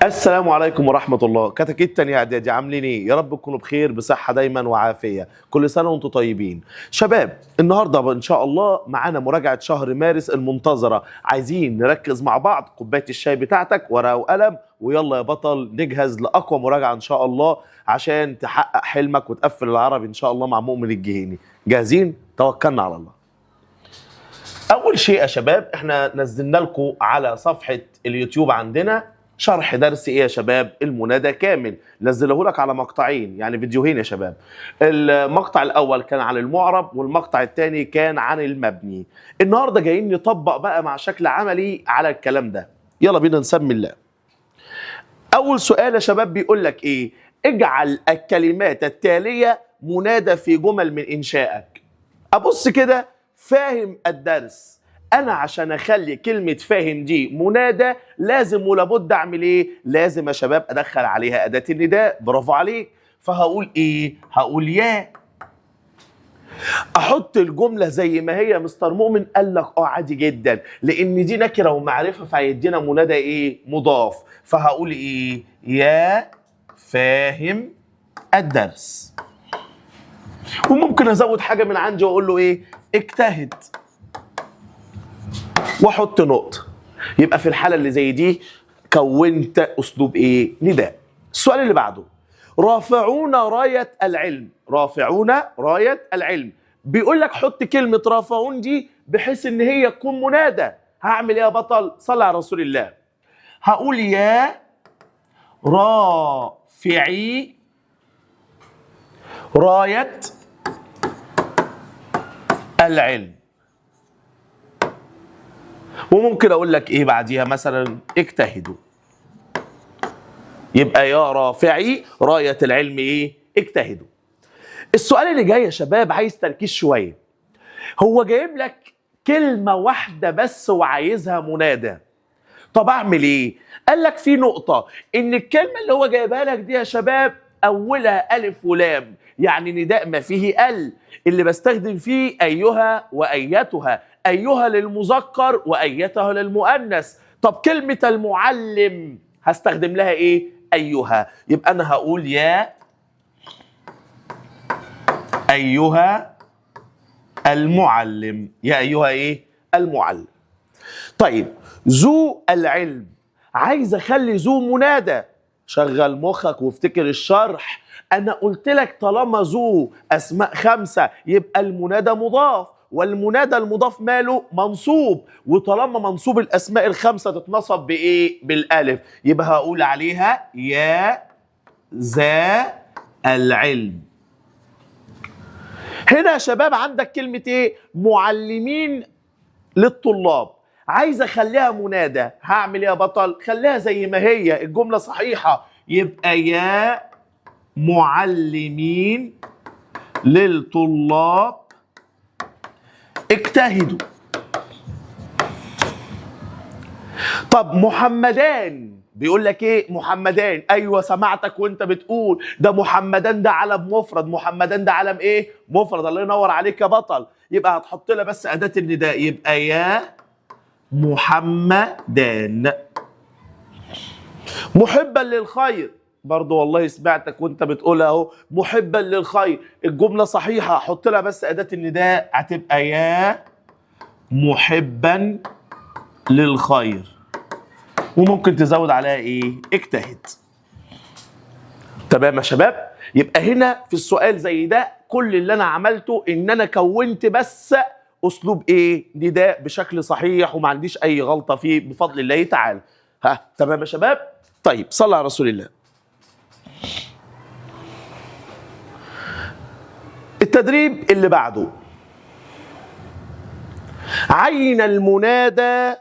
السلام عليكم ورحمة الله. كتاكيت تانية إعدادي، عاملين إيه؟ يا رب تكونوا بخير بصحة دايما وعافية. كل سنة وأنتم طيبين. شباب، النهاردة إن شاء الله معانا مراجعة شهر مارس المنتظرة. عايزين نركز مع بعض، كوباية الشاي بتاعتك، ورقة وقلم، ويلا يا بطل نجهز لأقوى مراجعة إن شاء الله عشان تحقق حلمك وتقفل العربي إن شاء الله مع مؤمن الجهيني. جاهزين؟ توكلنا على الله. أول شيء يا شباب، إحنا نزلنا لكم على صفحة اليوتيوب عندنا شرح درس ايه يا شباب؟ المنادى كامل. نزله لك على مقطعين، يعني فيديوهين يا شباب. المقطع الاول كان عن المعرب، والمقطع الثاني كان عن المبني. النهارده جايين نطبق بقى مع شكل عملي على الكلام ده. يلا بينا نسمي الله. اول سؤال يا شباب بيقول لك ايه؟ اجعل الكلمات التاليه منادى في جمل من انشائك. ابص كده، فاهم الدرس. انا عشان اخلي كلمه فاهم دي منادى لازم ولابد اعمل ايه؟ لازم يا شباب ادخل عليها اداه النداء. برافو عليك. فهقول ايه؟ هقول يا. احط الجمله زي ما هي يا مستر مؤمن؟ قال لك عادي جدا، لان دي نكره ومعرفه فهيدينا منادى ايه؟ مضاف. فهقول ايه؟ يا فاهم الدرس. وممكن ازود حاجه من عندي واقول له ايه؟ اجتهد، واحط نقطه. يبقى في الحاله اللي زي دي كونت اسلوب ايه؟ نداء. السؤال اللي بعده، رافعون رايه العلم. رافعون رايه العلم. بيقول لك حط كلمه رافعون دي بحيث ان هي تكون منادى. هعمل ايه يا بطل؟ صلى على رسول الله. هقول يا رافعي رايه العلم. وممكن اقول لك ايه بعديها؟ مثلا اجتهدوا. يبقى يا رافعي راية العلم ايه؟ اجتهدوا. السؤال اللي جاي يا شباب عايز تركيز شوية. هو جايب لك كلمة واحدة بس وعايزها منادى. طب اعمل ايه؟ قال لك في نقطة، ان الكلمة اللي هو جايبها لك دي يا شباب اولها الف ولام، يعني نداء ما فيه ال، اللي بستخدم فيه ايها وايتها. ايها للمذكر وايتها للمؤنث. طب كلمة المعلم هستخدم لها ايه؟ ايها. يبقى انا هقول يا ايها المعلم. يا ايها ايه؟ المعلم. طيب ذو العلم، عايز اخلي ذو منادى. شغل مخك وافتكر الشرح. انا قلت لك طالما ذو اسماء خمسه يبقى المنادى مضاف، والمنادى المضاف ماله؟ منصوب. وطالما منصوب الاسماء الخمسه تتنصب بايه؟ بالالف. يبقى هقول عليها يا ذا العلم. هنا يا شباب عندك كلمه ايه؟ معلمين للطلاب. عايز اخليها منادى. هعمل ايه يا بطل؟ خليها زي ما هي، الجمله صحيحه. يبقى يا معلمين للطلاب اجتهدوا. طب محمدان، بيقول لك ايه؟ محمدان. ايوه سمعتك وانت بتقول ده محمدان، ده علم مفرد. محمدان ده علم ايه؟ مفرد. الله ينور عليك يا بطل. يبقى هتحط لها بس اداه النداء. يبقى يا محمدان. محبا للخير، برضو والله سمعتك وانت بتقول اهو محبا للخير. الجمله صحيحه، حط لها بس اداه النداء. هتبقى يا محبا للخير. وممكن تزود عليها ايه؟ اجتهد. تمام يا شباب؟ يبقى هنا في السؤال زي ده كل اللي انا عملته ان انا كونت بس اسلوب ايه؟ نداء بشكل صحيح وما عنديش اي غلطه فيه بفضل الله تعالى. ها تمام يا شباب؟ طيب صلى على رسول الله. التدريب اللي بعده، عين المنادى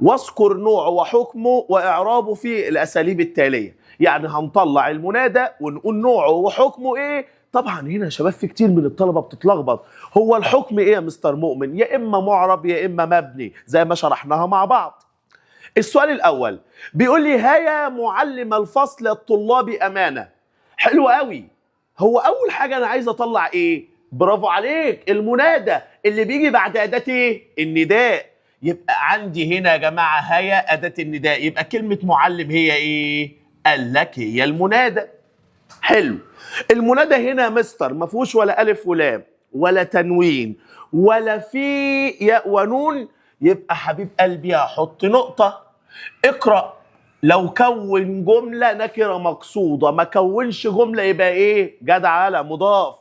واذكر نوعه وحكمه واعرابه في الاساليب التاليه. يعني هنطلع المنادى ونقول نوعه وحكمه ايه. طبعا هنا يا شباب في كتير من الطلبه بتتلخبط. هو الحكم ايه يا مستر مؤمن؟ يا اما معرب يا اما مبني زي ما شرحناها مع بعض. السؤال الاول بيقول لي هيا معلم الفصل الطلاب امانه. حلو قوي. هو اول حاجه انا عايز اطلع ايه؟ برافو عليك، المنادى اللي بيجي بعد اداه ايه؟ النداء. يبقى عندي هنا يا جماعه هيا اداه النداء، يبقى كلمه معلم هي ايه؟ قال لك هي المنادى. حلو. المنادى هنا مستر ما فيهوش ولا الف ولام ولا تنوين ولا في ياء ونون، يبقى حبيب قلبي هحط نقطه. اقرا. لو كون جمله نكره مقصوده، ما كونش جمله يبقى ايه؟ جدع على مضاف.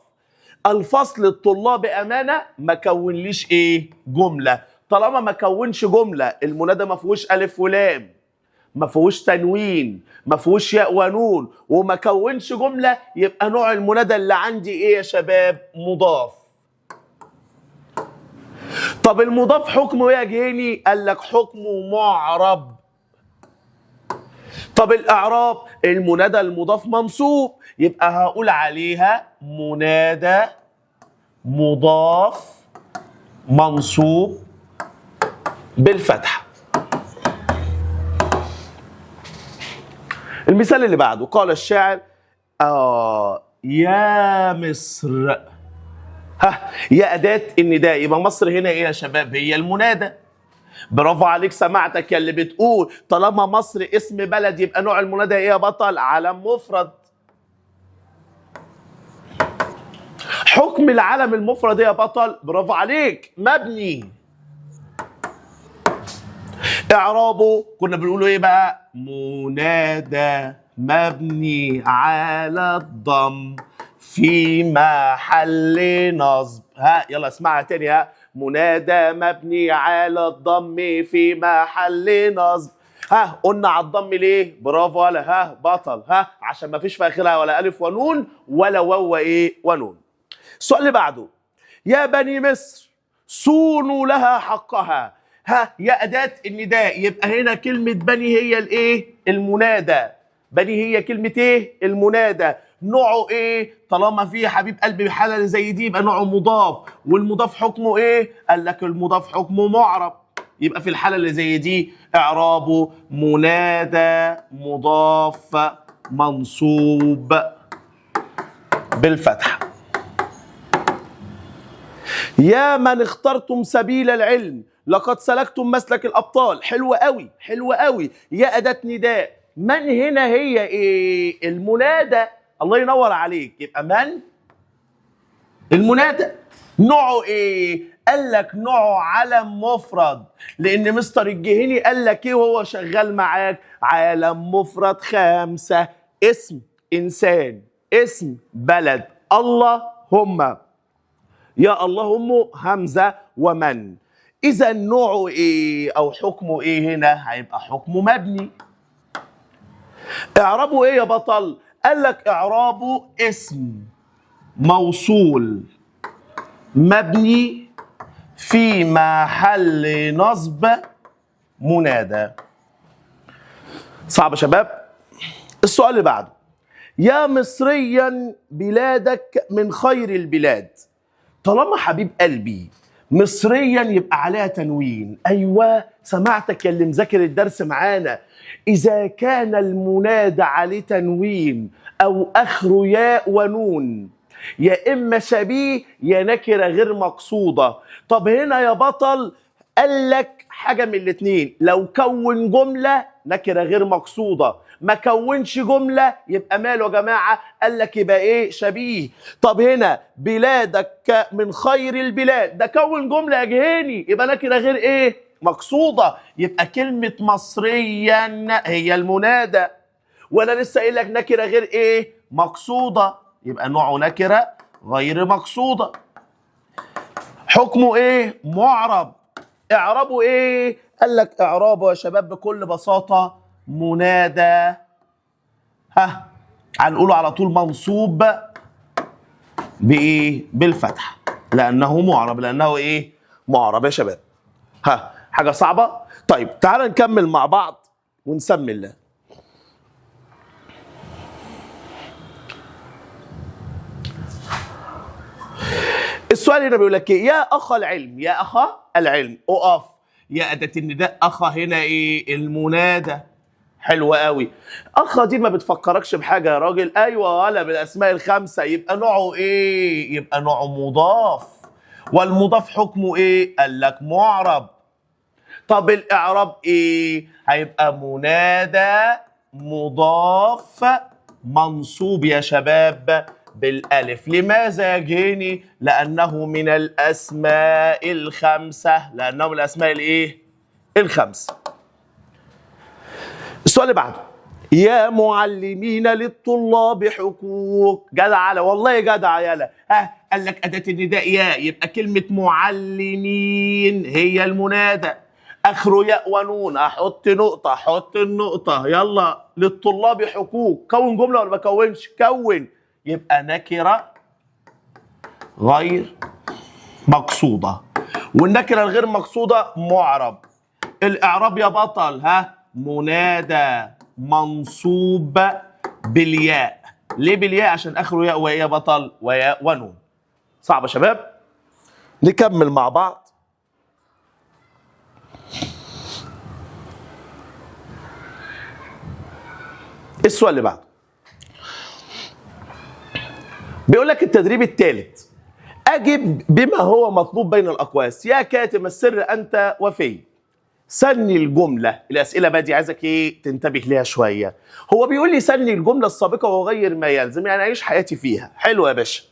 الفصل الطلاب امانه ما كونليش ايه؟ جمله. طالما ما كونش جمله، المنادى ما فيهوش الف ولام، ما فيهوش تنوين، ما فيهوش ياء ونون، وما كونش جمله، يبقى نوع المنادى اللي عندي ايه يا شباب؟ مضاف. طب المضاف حكمه ايه يا جهيني؟ قال لك حكمه معرب. طب الاعراب؟ المنادى المضاف منصوب، يبقى هقول عليها منادى مضاف منصوب بالفتحه. المثال اللي بعده، قال الشاعر يا مصر. يا أداة النداء، يبقى مصر هنا ايه يا شباب؟ هي المنادى. برافو عليك، سمعتك يا اللي بتقول طالما مصر اسم بلد يبقى نوع المنادى ايه يا بطل؟ علم مفرد. حكم العلم المفرد ايه يا بطل؟ برافو عليك، مبني. اعرابه كنا بنقوله ايه بقى؟ منادى مبني على الضم في محل نصب. يلا اسمعها تاني. منادى مبني على الضم في محل نصب. قلنا على الضم ليه؟ برافو على بطل. عشان ما فيش في اخرها ولا الف ونون ولا واو ايه ونون. السؤال اللي بعده، يا بني مصر صونوا لها حقها. يا أداة النداء، يبقى هنا كلمة بني هي الايه؟ المنادى. بني هي كلمة ايه؟ المنادى. نوعه ايه؟ طالما فيه حبيب قلبي حالة زي دي يبقى نوعه مضاف، والمضاف حكمه ايه؟ قال لك المضاف حكمه معرب. يبقى في الحالة اللي زي دي اعرابه منادى مضاف منصوب بالفتحة. يا من اخترتم سبيل العلم لقد سلكتم مسلك الابطال. حلوه قوي، حلوه قوي. يا اداه نداء، من هنا هي ايه؟ المنادى. الله ينور عليك. يبقى من المنادى. نوعه ايه؟ قال لك نوعه علم مفرد، لان مستر الجهيني قال لك ايه وهو شغال معاك؟ علم مفرد 5. اسم انسان، اسم بلد، الله هم، يا الله هم، همزه ومن. إذا نوعه إيه أو حكمه إيه هنا؟ هيبقى حكمه مبني. إعرابه إيه يا بطل؟ قال لك إعرابه اسم موصول مبني في محل نصب منادى. صعب يا شباب؟ السؤال اللي بعده، يا مصريا بلادك من خير البلاد. طالما حبيب قلبي مصريا يبقى عليها تنوين. ايوه سمعتك يا اللي مذاكر الدرس معانا. اذا كان المنادى عليه تنوين او اخره ياء ونون، يا اما شبيه يا نكره غير مقصوده. طب هنا يا بطل قال لك حاجه من الاثنين، لو كون جمله نكره غير مقصوده، ما كونش جمله يبقى ماله يا جماعه؟ قال لك يبقى ايه؟ شبيه. طب هنا بلادك من خير البلاد، ده كون جمله يا جهيني، يبقى نكره غير ايه؟ مقصوده. يبقى كلمه مصريا هي المنادى، وانا لسه قايل لك نكره غير ايه؟ مقصوده، يبقى نوعه نكره غير مقصوده. حكمه ايه؟ معرب. اعرابه ايه؟ قال لك اعرابه يا شباب بكل بساطه منادى، هنقوله على طول منصوب بايه؟ بالفتحه، لانه معرب. لانه ايه؟ معرب يا شباب. حاجه صعبه؟ طيب تعال نكمل مع بعض ونسمي الله. السؤال هنا بيقول لك ايه؟ يا اخا العلم، يا اخا العلم اقف. يا اداه النداء اخا هنا ايه؟ المنادى. حلوه قوي. اخا دي ما بتفكركش بحاجه يا راجل؟ ايوه ولا بالاسماء الخمسه. يبقى نوعه ايه؟ يبقى نوعه مضاف. والمضاف حكمه ايه؟ قال لك معرب. طب الاعراب ايه؟ هيبقى منادى مضاف منصوب يا شباب بالالف. لماذا يا جيني؟ لانه من الاسماء الخمسه، لانه من الاسماء الايه؟ الخمسه. السؤال اللي بعده، يا معلمين للطلاب حقوق. جدع والله جدع يالا. قال لك اداه النداء يا، يبقى كلمه معلمين هي المنادى، اخره ياء ونون، احط نقطه، احط النقطه. يلا للطلاب حقوق، كون جمله ولا ما كونش؟ كون. يبقى نكره غير مقصوده، والنكره الغير مقصوده معرب. الاعراب يا بطل منادى منصوب بالياء. ليه بالياء؟ عشان اخره ياء ويا بطل وياء ونون. صعب يا شباب؟ نكمل مع بعض. السؤال اللي بعده بيقول لك التدريب الثالث، اجب بما هو مطلوب بين الاقواس. يا كاتم السر انت وفي. سني الجمله. الاسئله بقى دي عايزك ايه؟ تنتبه ليها شويه. هو بيقول لي سني الجمله السابقه وغير ما يلزم، يعني اعيش حياتي فيها. حلو يا باشا.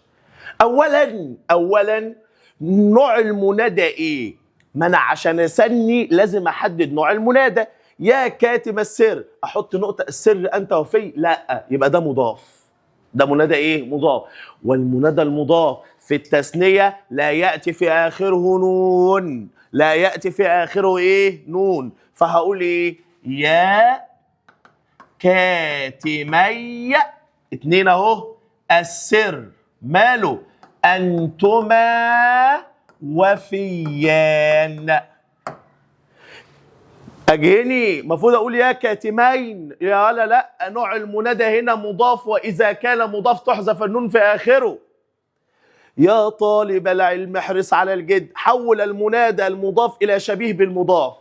اولا نوع المنادى ايه؟ ما انا عشان اسني لازم احدد نوع المنادى. يا كاتم السر، احط نقطه السر انت وفي؟ لا، يبقى ده مضاف. ده منادى ايه؟ مضاف. والمنادى المضاف في التثنيه لا ياتي في اخره نون، لا ياتي في اخره ايه؟ نون. فهقول ايه؟ يا كاتمي اتنين اهو السر، ماله؟ انتما وفيان. اجيني المفروض اقول يا كاتمين، يا لا، نوع المنادى هنا مضاف، واذا كان مضاف تحذف النون في اخره. يا طالب العلم احرص على الجد. حول المنادى المضاف الى شبيه بالمضاف.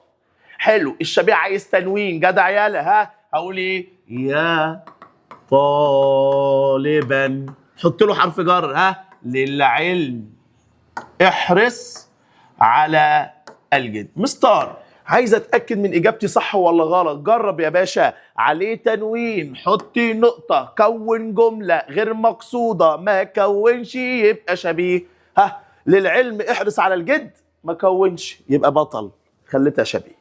حلو، الشبيه عايز تنوين. جدع يالا. هقول ايه؟ يا طالبا، حط له حرف جر. للعلم احرص على الجد. مستر عايز اتاكد من اجابتي صح ولا غلط. جرب يا باشا. عليه تنوين، حطي نقطه، كون جمله غير مقصوده. ما كونش يبقى شبيه. للعلم احرص على الجد، ما كونش يبقى بطل، خليتها شبيه.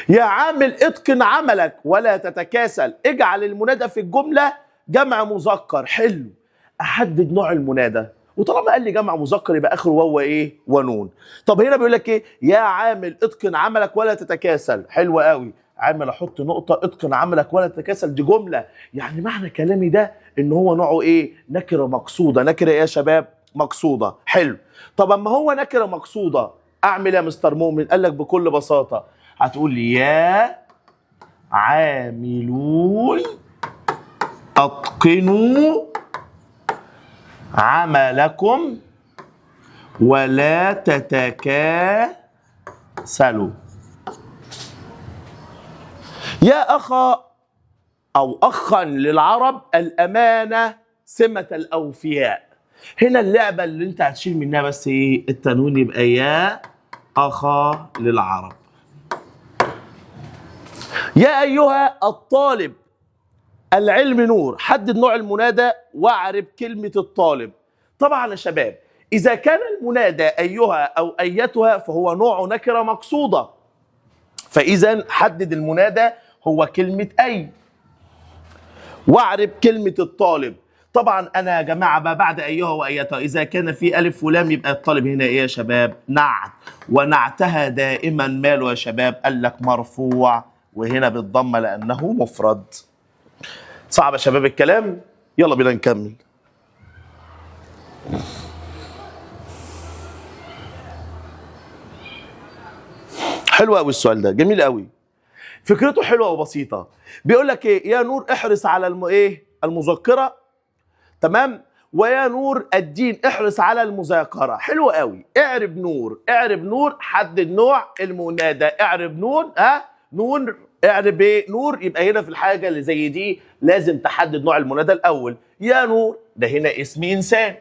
يا عامل اتقن عملك ولا تتكاسل. اجعل المنادى في الجمله جمع مذكر. حلو، احدد نوع المنادى، وطالما قال لي جمع مذكر يبقى اخره واو ايه؟ ونون. طب هنا بيقول لك ايه؟ يا عامل اتقن عملك ولا تتكاسل. حلو قوي. عامل احط نقطه، اتقن عملك ولا تتكاسل دي جمله، يعني معنى كلامي ده ان هو نوعه ايه؟ نكره مقصوده. نكره ايه يا شباب؟ مقصوده. حلو. طب اما هو نكره مقصوده اعمل ايه يا مستر مؤمن؟ قال لك بكل بساطه هتقول لي يا عاملون اتقنوا عملكم ولا تتكاسلوا. يا أخا أو أخا للعرب الأمانة سمة الأوفياء. هنا اللعبة اللي أنت هتشيل منها بس إيه؟ التنوين، يبقى يا أخا للعرب. يا أيها الطالب العلم نور. حدد نوع المنادى واعرب كلمة الطالب. طبعا يا شباب إذا كان المنادى أيها أو أيتها فهو نوع نكرة مقصودة، فإذا حدد المنادى هو كلمة أي، واعرب كلمة الطالب. طبعا أنا يا جماعة بقى بعد أيها وأيتها إذا كان في ألف ولام يبقى الطالب هنا إيه يا شباب؟ نعت. ونعتها دائما ماله يا شباب؟ قال لك مرفوع، وهنا بالضمة لأنه مفرد. صعب يا شباب الكلام؟ يلا بينا نكمل. حلو قوي السؤال ده، جميل قوي. فكرته حلوه وبسيطه. بيقول لك ايه؟ يا نور احرص على المذكره، تمام؟ ويا نور الدين احرص على المذاكره. حلو قوي. اعرب نور، اعرب نور، حدد نوع المنادى. اعرب نون، نون، اعرب ايه؟ نور. يبقى هنا في الحاجه اللي زي دي لازم تحدد نوع المنادى الاول. يا نور ده هنا اسم انسان،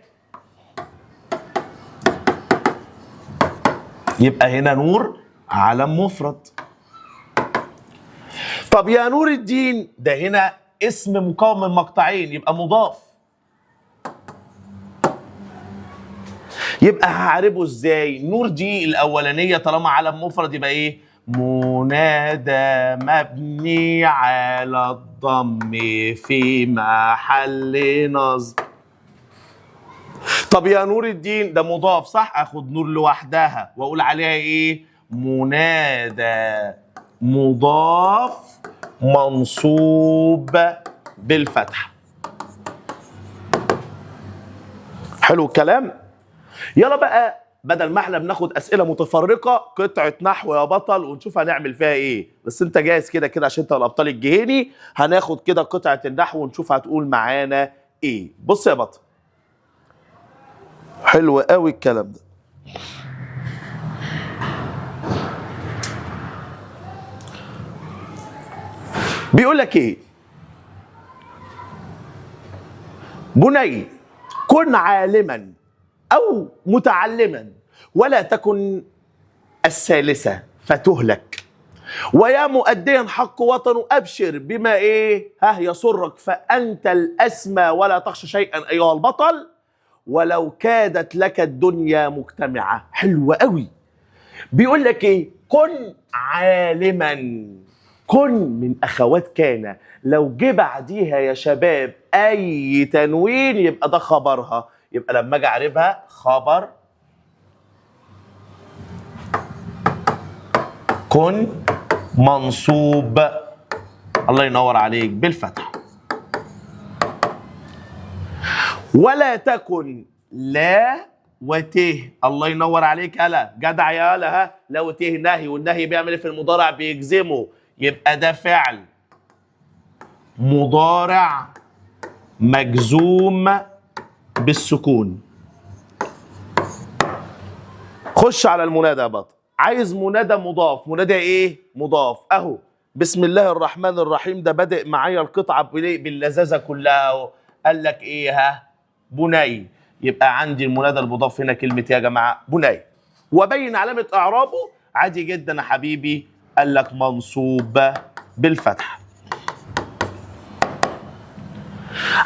يبقى هنا نور علم مفرد. طب يا نور الدين، ده هنا اسم مكون من مقطعين يبقى مضاف. يبقى هعربه ازاي؟ نور دي الاولانيه طالما علم مفرد يبقى ايه؟ منادى مبني على الضم في محل نصب. طب يا نور الدين ده مضاف صح؟ اخد نور لوحدها واقول عليها ايه؟ منادى مضاف منصوب بالفتحه. حلو الكلام؟ يلا بقى بدل ما احنا بناخد اسئله متفرقه، قطعه نحو يا بطل ونشوف هنعمل فيها ايه. بس انت جاهز كده كده عشان انت الابطال الجهيني. هناخد كده قطعه النحو ونشوف هتقول معانا ايه. بص يا بطل، حلو قوي الكلام ده. بيقول لك ايه؟ بني كن عالما أو متعلما ولا تكن الثالثة فتهلك، ويا مؤديا حق وطن أبشر بما إيه؟ يسرك، فأنت الأسمى ولا تخشى شيئا أيها البطل ولو كادت لك الدنيا مجتمعة. حلوة قوي. بيقول لك إيه؟ كن عالما. كن من أخوات كان، لو جه بعديها يا شباب أي تنوين يبقى ده خبرها. يبقى لما اجي اعربها خبر كن منصوب، الله ينور عليك، بالفتح. ولا تكن لا وته، الله ينور عليك، هلا جدع يا هلا. لا وته نهي، والنهي بيعمل ايه في المضارع؟ بيجزمه. يبقى ده فعل مضارع مجزوم بالسكون. خش على المنادى يا بطل. عايز منادى مضاف. منادى ايه؟ مضاف. اهو بسم الله الرحمن الرحيم، ده بادئ معايا القطعه باللذاذه كلها اهو. قال لك ايه؟ بني. يبقى عندي المنادى المضاف هنا كلمه يا جماعه بني. وبين علامه اعرابه عادي جدا يا حبيبي. قال لك منصوب بالفتح.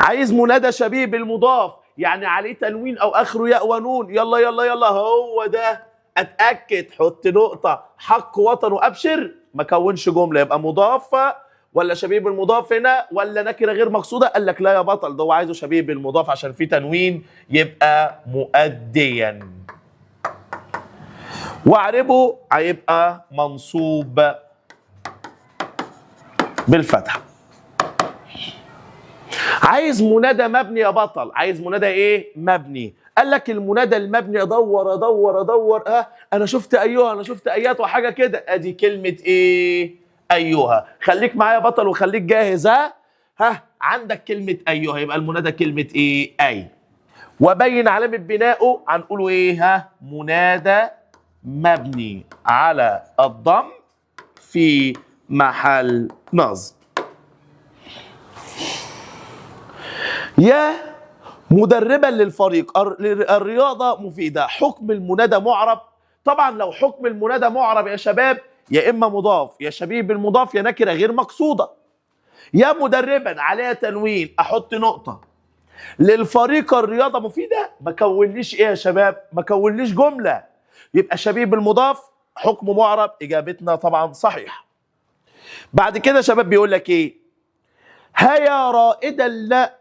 عايز منادى شبيه بالمضاف يعني عليه تنوين او اخره ياء ونون. يلا يلا يلا، هو ده. اتاكد، حط نقطه. حق وطن وابشر، ما كونش جمله. يبقى مضاف ولا شبيه بالمضاف هنا ولا نكره غير مقصوده؟ قال لك لا يا بطل، ده هو عايزه شبيه بالمضاف عشان فيه تنوين. يبقى مؤديا. واعربه هيبقى منصوب بالفتح. عايز منادى مبني يا بطل. عايز منادى ايه؟ مبني. قال لك المنادى المبني ادور ادور ادور. انا شفت ايها، انا شفت ايات وحاجه كده. ادي كلمه ايه؟ ايها. خليك معايا يا بطل وخليك جاهز. عندك كلمه ايها، يبقى المنادى كلمه ايه؟ اي. وبين علامه بنائه هنقوله ايه؟ منادى مبني على الضم في محل نصب. يا مدربا للفريق، الرياضة مفيدة. حكم المنادى معرب. طبعا لو حكم المنادى معرب يا شباب يا إما مضاف يا شبيه بالمضاف يا نكرة غير مقصودة. يا مدربا عليها تنوين، أحط نقطة. للفريق الرياضة مفيدة، ما كونليش إيه يا شباب؟ ما كونليش جملة. يبقى شبيه بالمضاف حكم معرب. إجابتنا طبعا صحيح. بعد كده شباب بيقول لك إيه؟ هيا رائدا لا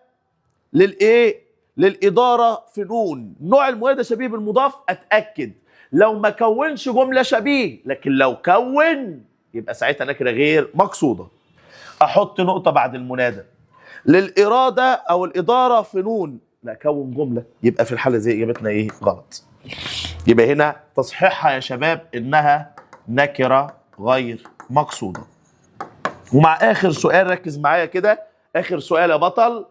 للايه؟ للاداره في نون. نوع المنادى شبيه بالمضاف. اتاكد لو ما كونش جمله شبيه، لكن لو كون يبقى ساعتها نكره غير مقصوده. احط نقطه بعد المنادى. للاراده او الاداره في نون، لا كون جمله. يبقى في الحاله زي اجابتنا ايه؟ غلط. يبقى هنا تصحيحها يا شباب انها نكره غير مقصوده. ومع اخر سؤال ركز معايا كده. اخر سؤال يا بطل.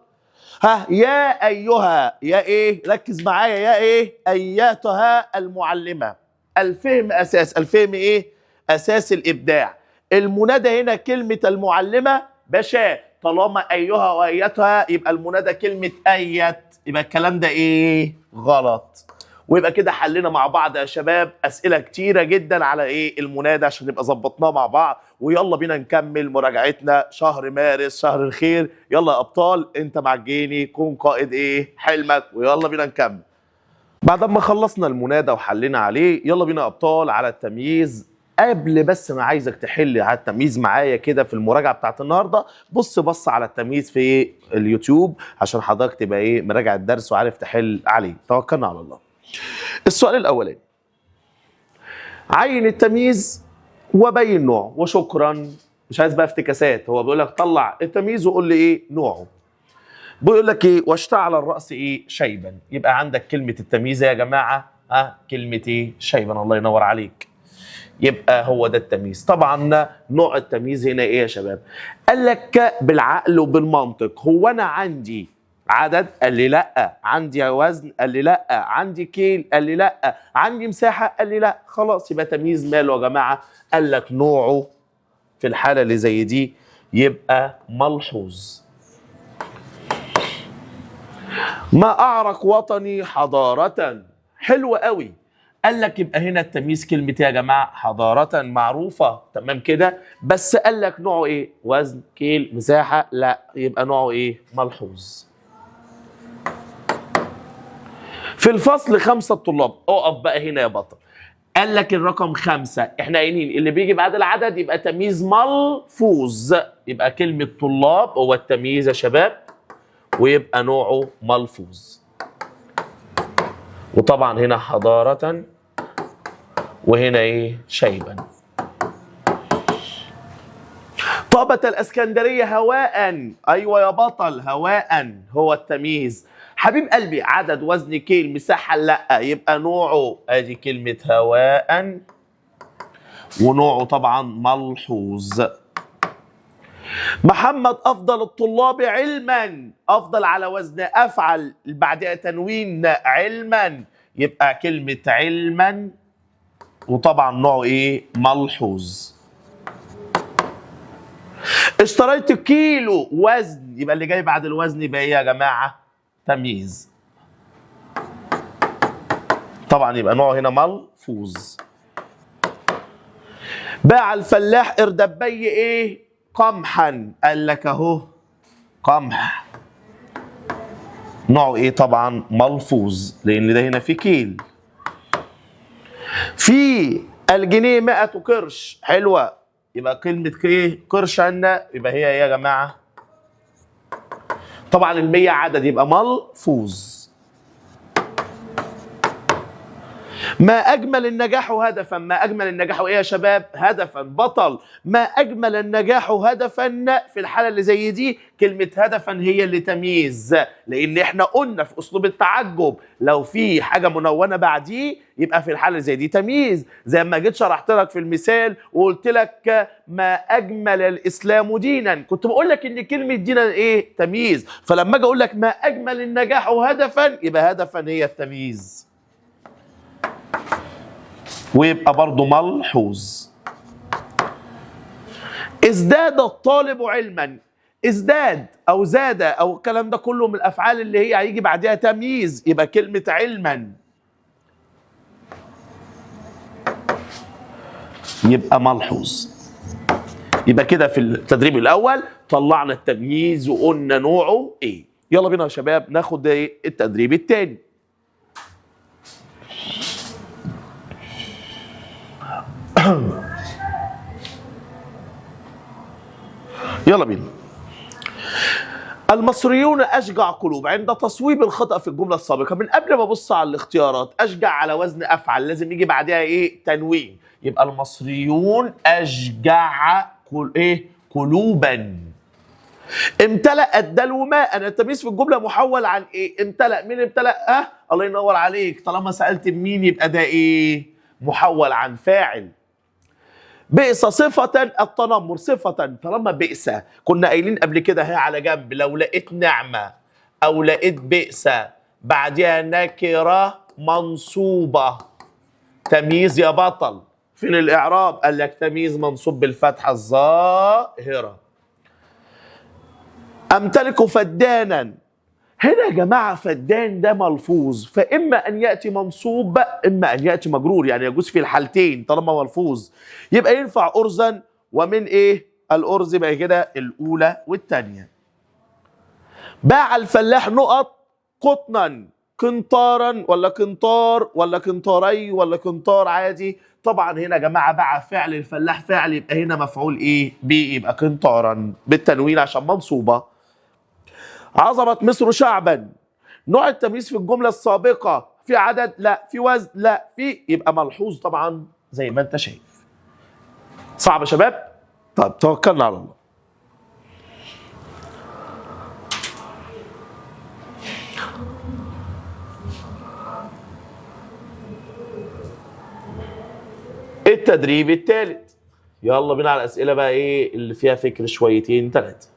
يا أيها، يا إيه؟ ركز معايا. يا إيه؟ أياتها المعلمة. الفهم أساس. الفهم إيه؟ أساس الإبداع. المنادى هنا كلمة المعلمة باشا. طالما أيها وأياتها يبقى المنادى كلمة أيت. يبقى الكلام ده إيه؟ غلط. ويبقى كده حلنا مع بعض يا شباب اسئله كتيره جدا على ايه المنادى عشان نبقى ظبطناه مع بعض. ويلا بينا نكمل مراجعتنا. شهر مارس شهر الخير. يلا يا ابطال انت مع الجيني كون قائد ايه حلمك، ويلا بينا نكمل. بعد ما خلصنا المنادى وحلينا عليه يلا بينا يا ابطال على التمييز. قبل بس ما عايزك تحل على التمييز معايا كده في المراجعه بتاعت النهارده، بص على التمييز في اليوتيوب عشان حضرتك تبقى ايه مراجع الدرس وعارف تحل عليه. توكلنا على الله. السؤال الاولاني، عين التمييز وبين نوعه وشكرا. مش عايز بقى افتكاسات، هو بيقول لك طلع التمييز وقول لي ايه نوعه. بيقول لك ايه واشتعل الراس ايه شيبا. يبقى عندك كلمه التمييز يا جماعه كلمه ايه شيبا. الله ينور عليك. يبقى هو ده التمييز. طبعا نوع التمييز هنا ايه يا شباب؟ قال لك بالعقل وبالمنطق. هو انا عندي عدد؟ قال لي لا. عندي وزن؟ قال لي لا. عندي كيل؟ قال لي لا. عندي مساحه؟ قال لي لا. خلاص يبقى تمييز ماله يا جماعه؟ قال لك نوعه في الحاله اللي زي دي يبقى ملحوظ. ما اعرق وطني حضاره. حلو قوي. قال لك يبقى هنا التمييز كلمة يا جماعة حضارة معروفة تمام كده، بس قال لك نوعه ايه؟ وزن كيل مساحة؟ لا. يبقى نوعه ايه؟ ملحوظ. في الفصل 5 طلاب. اقف بقى هنا يا بطل. قال لك الرقم 5 احنا قايلين اللي بيجي بعد العدد يبقى تمييز ملفوظ. يبقى كلمة طلاب هو التمييز يا شباب ويبقى نوعه ملفوظ. وطبعا هنا حضارة وهنا ايه شيبا. طابت الاسكندريه هواء. ايوه يا بطل هواء هو التمييز. حبيب قلبي عدد وزن كيل مساحه؟ لا. يبقى نوعه ادي كلمه هواء ونوعه طبعا ملحوظ. محمد افضل الطلاب علما. افضل على وزن افعل بعدها تنوين علما. يبقى كلمه علما وطبعا نوعه ايه؟ ملحوظ. اشتريت كيلو وزن. يبقى اللي جاي بعد الوزن يبقى ايه يا جماعه؟ تمييز. طبعا يبقى نوعه هنا ملحوظ. باع الفلاح اردبي ايه؟ قمحا. قال لك اهو قمح. نوعه ايه؟ طبعا ملحوظ لان ده هنا في كيل. في الجنيه 100 قرش. حلوه. يبقى كلمه ايه؟ قرش عندنا يبقى هي ايه يا جماعه؟ طبعا ال100 عدد يبقى ملحوظ. ما اجمل النجاح هدفا. ما اجمل النجاح ايه يا شباب؟ هدفا. بطل ما اجمل النجاح هدفا. في الحاله اللي زي دي كلمه هدفا هي اللي تمييز، لان احنا قلنا في اسلوب التعجب لو في حاجه منونه بعديه يبقى في الحاله اللي زي دي تمييز. زي ما جيت شرحت لك في المثال وقلت لك ما اجمل الاسلام دينا، كنت بقول لك ان كلمه دينا ايه؟ تمييز. فلما اجي اقول لك ما اجمل النجاح هدفا يبقى هدفا هي التمييز ويبقى برضه ملحوظ. ازداد الطالب علما. ازداد او زاد او الكلام ده كله من الافعال اللي هي هيجي بعدها تمييز يبقى كلمه علما يبقى ملحوظ. يبقى كده في التدريب الاول طلعنا التمييز وقلنا نوعه ايه. يلا بينا يا شباب ناخد ايه التدريب الثاني. يلا بينا. المصريون اشجع قلوب. عند تصويب الخطأ في الجمله السابقه من قبل ما ابص على الاختيارات اشجع على وزن افعل لازم يجي بعدها ايه؟ تنوين. يبقى المصريون اشجع قلوبا. امتلأ الدلو ماء. التمييز في الجمله محول عن ايه؟ امتلأ. مين امتلأ؟ الله ينور عليك. طالما سألت مين يبقى ده ايه؟ محول عن فاعل. بئس صفة التنمر. صفة طالما بئس كنا قايلين قبل كده هي على جنب لو لقيت نعمة أو لقيت بئس بعدها نكرة منصوبة تمييز يا بطل. فين الإعراب؟ قال لك تمييز منصوب بالفتحة الظاهرة. أمتلك فدانا. هنا يا جماعة فدان ده ملفوظ، فإما أن يأتي منصوب إما أن يأتي مجرور، يعني يجوز في الحالتين طالما ملفوظ. يبقى ينفع أرزا، ومن إيه؟ الأرز يبقى كده الأولى والثانية. باع الفلاح نقط قطنا قنطارا ولا قنطار ولا قنطاري ولا قنطار عادي؟ طبعا هنا يا جماعة باع فعل، الفلاح فعل، يبقى هنا مفعول إيه؟ به، يبقى قنطارا بالتنوين عشان منصوبة. عظمت مصر شعبا، نوع التمييز في الجملة السابقة في عدد؟ لا. في وزن؟ لا. في، يبقى ملحوظ طبعا زي ما انت شايف. صعب يا شباب؟ طب توكلنا على الله. التدريب الثالث، يلا بينا على الأسئلة بقى ايه اللي فيها فكر شويتين ثلاثة.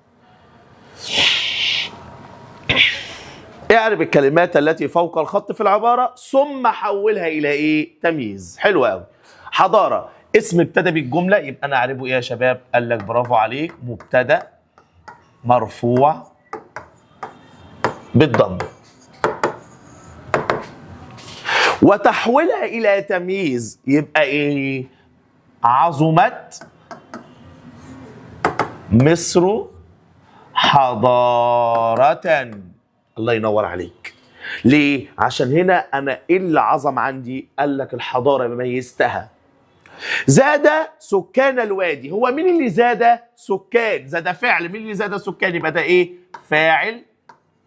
اعرب الكلمات التي فوق الخط في العبارة ثم حولها إلى إيه؟ تمييز. حلو قوي. حضارة اسم ابتدى بالجملة، يبقى أنا أعربه إيه يا شباب؟ قال لك برافو عليك، مبتدأ مرفوع بالضم. وتحويلها إلى تمييز يبقى إيه؟ عظمت مصر حضارة. الله ينور عليك. ليه؟ عشان هنا أنا إيه اللي عظم عندي؟ قال لك الحضارة ميزتها. زاد سكان الوادي، هو مين اللي زاد؟ سكان، زاد فعل، مين اللي زاد سكان؟ يبقى ده إيه؟ فاعل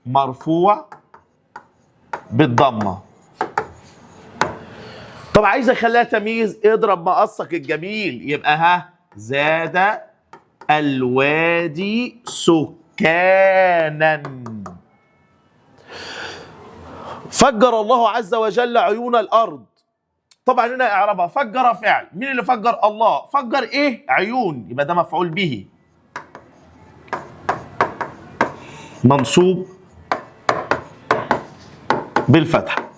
مرفوع بالضمة. طب عايز اخليها تمييز، اضرب مقصك الجميل، يبقى ها زاد الوادي سكانا. فجر الله عز وجل عيون الارض. طبعا هنا اعربها، فجر فعل، مين اللي فجر؟ الله. فجر ايه؟ عيون، يبقى ده مفعول به منصوب بالفتحه.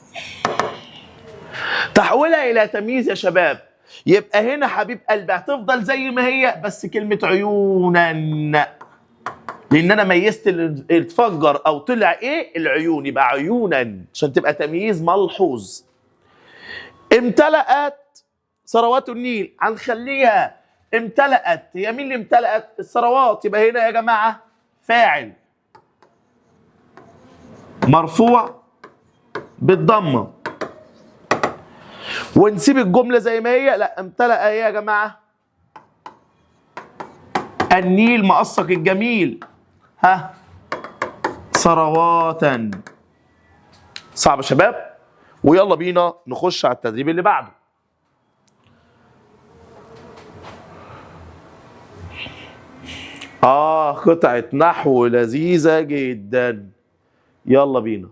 تحولها الى تمييز يا شباب، يبقى هنا حبيب قلبي هتفضل زي ما هي، بس كلمه عيونا، لان انا ميزت اللي اتفجر او طلع ايه؟ العيون، يبقى عيونا عشان تبقى تمييز ملحوظ. امتلأت ثروات النيل، هنخليها امتلأت، هي مين اللي امتلأت؟ الثروات، يبقى هنا يا جماعه فاعل مرفوع بالضمه. ونسيب الجمله زي ما هي، لا امتلأ ايه يا جماعه؟ النيل مقصك الجميل ها ثرواتا. صعب يا شباب؟ ويلا بينا نخش على التدريب اللي بعده. قطعة نحو لذيذة جدا، يلا بينا.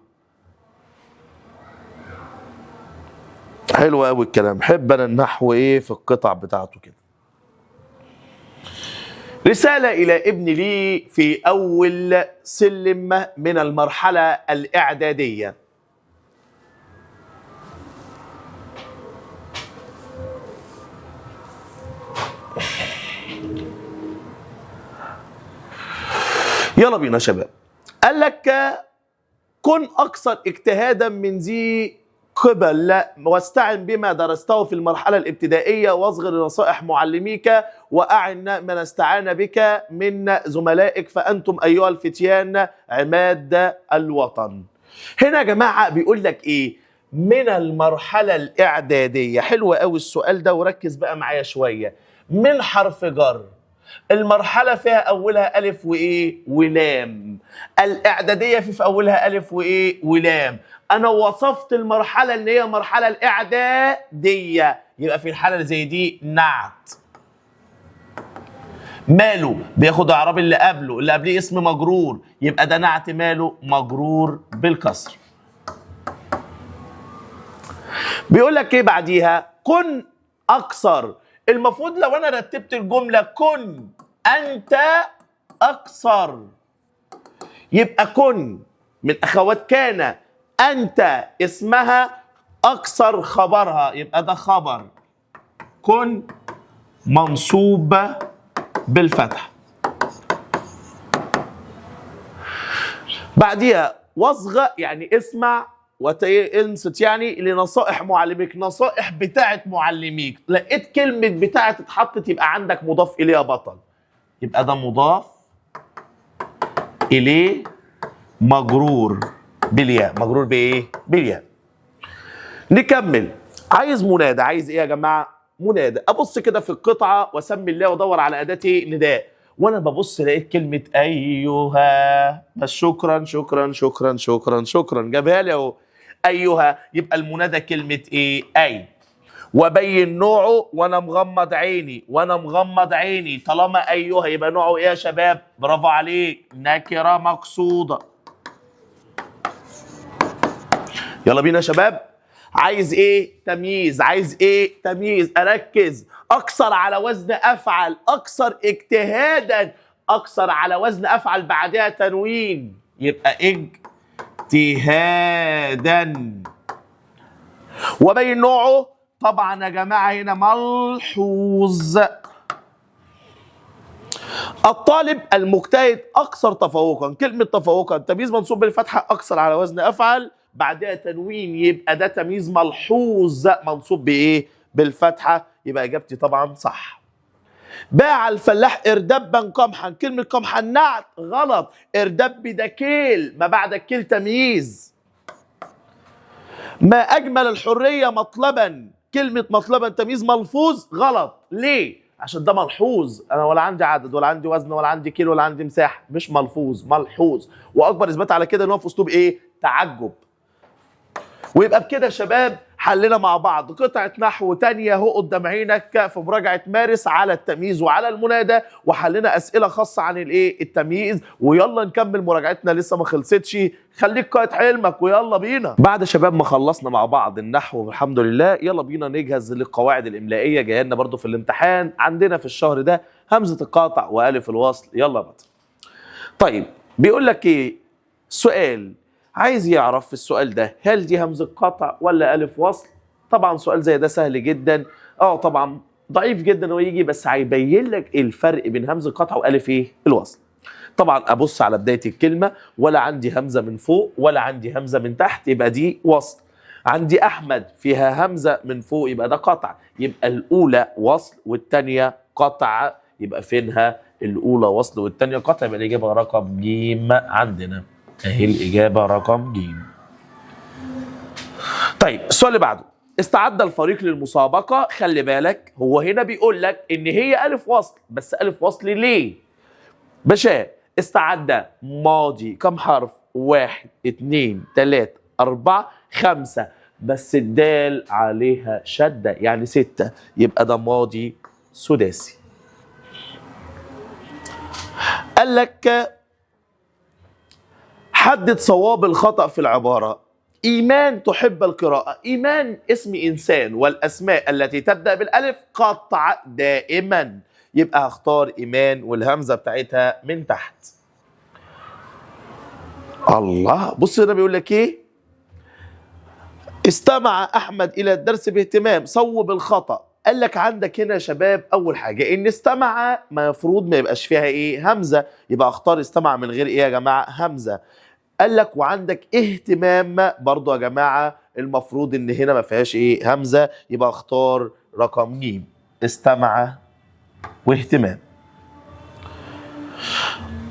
حلو قوي الكلام، حب انا النحو ايه في القطع بتاعته كده. رسالة إلى ابن لي في أول سلم من المرحلة الإعدادية. يلا بينا يا شباب. قال لك كن أكثر اجتهادا من ذي قبل، واستعن بما درسته في المرحلة الابتدائية، واصغر لنصائح معلميك، وأعن من استعان بك من زملائك، فأنتم أيها الفتيان عماد الوطن. هنا يا جماعة بيقول لك إيه؟ من المرحلة الإعدادية. حلو قوي السؤال ده، وركز بقى معايا شوية. من حرف جر، المرحلة فيها أولها ألف وإيه؟ ولام. الإعدادية في أولها ألف وإيه؟ ولام. أنا وصفت المرحلة إن هي مرحلة الإعدادية، يبقى في الحالة اللي زي دي نعت. ماله؟ بياخد إعراب اللي قبله، اللي قبليه اسم مجرور، يبقى ده نعت ماله؟ مجرور بالكسر. بيقول لك إيه بعديها؟ كن أكثر. المفروض لو أنا رتبت الجملة كن أنت أكثر، يبقى كن من أخوات كان، أنت اسمها، أكثر خبرها، يبقى ده خبر كن منصوب بالفتح. بعديها واصغى يعني اسمع وانصت يعني لنصائح معلميك، نصائح بتاعت معلميك. لقيت كلمة بتاعت اتحطت يبقى عندك مضاف إليه يا بطل، يبقى ده مضاف إليه مجرور بالياء. مجرور بإيه؟ بالياء. نكمل. عايز منادى. عايز إيه يا جماعة؟ منادى. أبص كده في القطعة وأسمي الله وأدور على أداة نداء، وأنا ببص لقيت كلمة أيها بس. شكرا شكرا شكرا شكرا شكرا، جابها لي أهو. أيها، يبقى المنادى كلمة إيه؟ أي. وبين نوعه وأنا مغمض عيني، وأنا مغمض عيني. طالما أيها يبقى نوعه إيه يا شباب؟ برافو عليك، نكرة مقصودة. يلا بينا يا شباب. عايز ايه؟ تمييز. عايز ايه؟ تمييز. اركز. اكثر على وزن افعل، اكثر اجتهادا، اكثر على وزن افعل بعدها تنوين، يبقى اجتهادا. وبين نوعه طبعا يا جماعه هنا ملحوظ. الطالب المجتهد اكثر تفوقا. كلمه تفوقا تمييز منصوب بالفتحه، اكثر على وزن افعل بعدها تنوين، يبقى ده تمييز ملحوظ منصوب بايه؟ بالفتحه، يبقى اجابتي طبعا صح. باع الفلاح اردبا قمحا. كلمه قمحا نعت، غلط. اردب ده كيل، ما بعد الكيل تمييز. ما اجمل الحريه مطلبا. كلمه مطلبا تمييز ملفوظ، غلط. ليه؟ عشان ده ملحوظ. انا ولا عندي عدد ولا عندي وزن ولا عندي كيلو ولا عندي مساحه، مش ملفوظ، ملحوظ. واكبر اثبات على كده ان هو في اسلوب ايه؟ تعجب. ويبقى بكده يا شباب حلنا مع بعض قطعة نحو تانية اهو قدام عينك في مراجعة مارس على التمييز وعلى المنادى، وحلنا أسئلة خاصة عن الايه؟ التمييز. ويلا نكمل مراجعتنا لسه ما خلصتش، خليك قائد حلمك ويلا بينا. بعد يا شباب ما خلصنا مع بعض النحو الحمد لله، يلا بينا نجهز للقواعد الإملائية. جايه لنا برضو في الامتحان عندنا في الشهر ده همزة القاطع وألف الوصل. يلا بقى. طيب بيقول لك ايه؟ سؤال عايز يعرف في السؤال ده هل دي همزة قطع ولا ألف وصل؟ طبعا سؤال زي ده سهل جدا. طبعا ضعيف جدا هو يجي، بس هيبين لك الفرق بين همزة قطع وألف ايه؟ الوصل. طبعا أبص على بداية الكلمة، ولا عندي همزة من فوق ولا عندي همزة من تحت، يبقى دي وصل. عندي أحمد فيها همزة من فوق، يبقى ده قطع. يبقى الأولى وصل والثانية قطع، يبقى فينها الأولى وصل والثانية قطع، يبقى الإجابة رقم ج عندنا. اهي الإجابة رقم ج. طيب السؤال اللي بعده، استعد الفريق للمسابقة. خلي بالك هو هنا بيقول لك إن هي ألف وصل، بس ألف وصل ليه؟ باشا استعد ماضي كم حرف؟ 1 2 3 4 5، بس الدال عليها شدة يعني 6، يبقى ده ماضي سداسي. قال لك حدد صواب الخطأ في العبارة. إيمان تحب القراءة. إيمان اسم إنسان، والأسماء التي تبدأ بالألف قطع دائما، يبقى هختار إيمان والهمزة بتاعتها من تحت. الله، بص هنا بيقول لك إيه؟ استمع أحمد إلى الدرس باهتمام. صوب الخطأ. قال لك عندك هنا يا شباب أول حاجة إن استمع المفروض ما يبقاش فيها إيه؟ همزة، يبقى أختار استمع من غير إيه يا جماعة؟ همزة. قال لك وعندك اهتمام برضو يا جماعة المفروض إن هنا ما فيهاش إيه؟ همزة، يبقى أختار رقم ج. استمع واهتمام.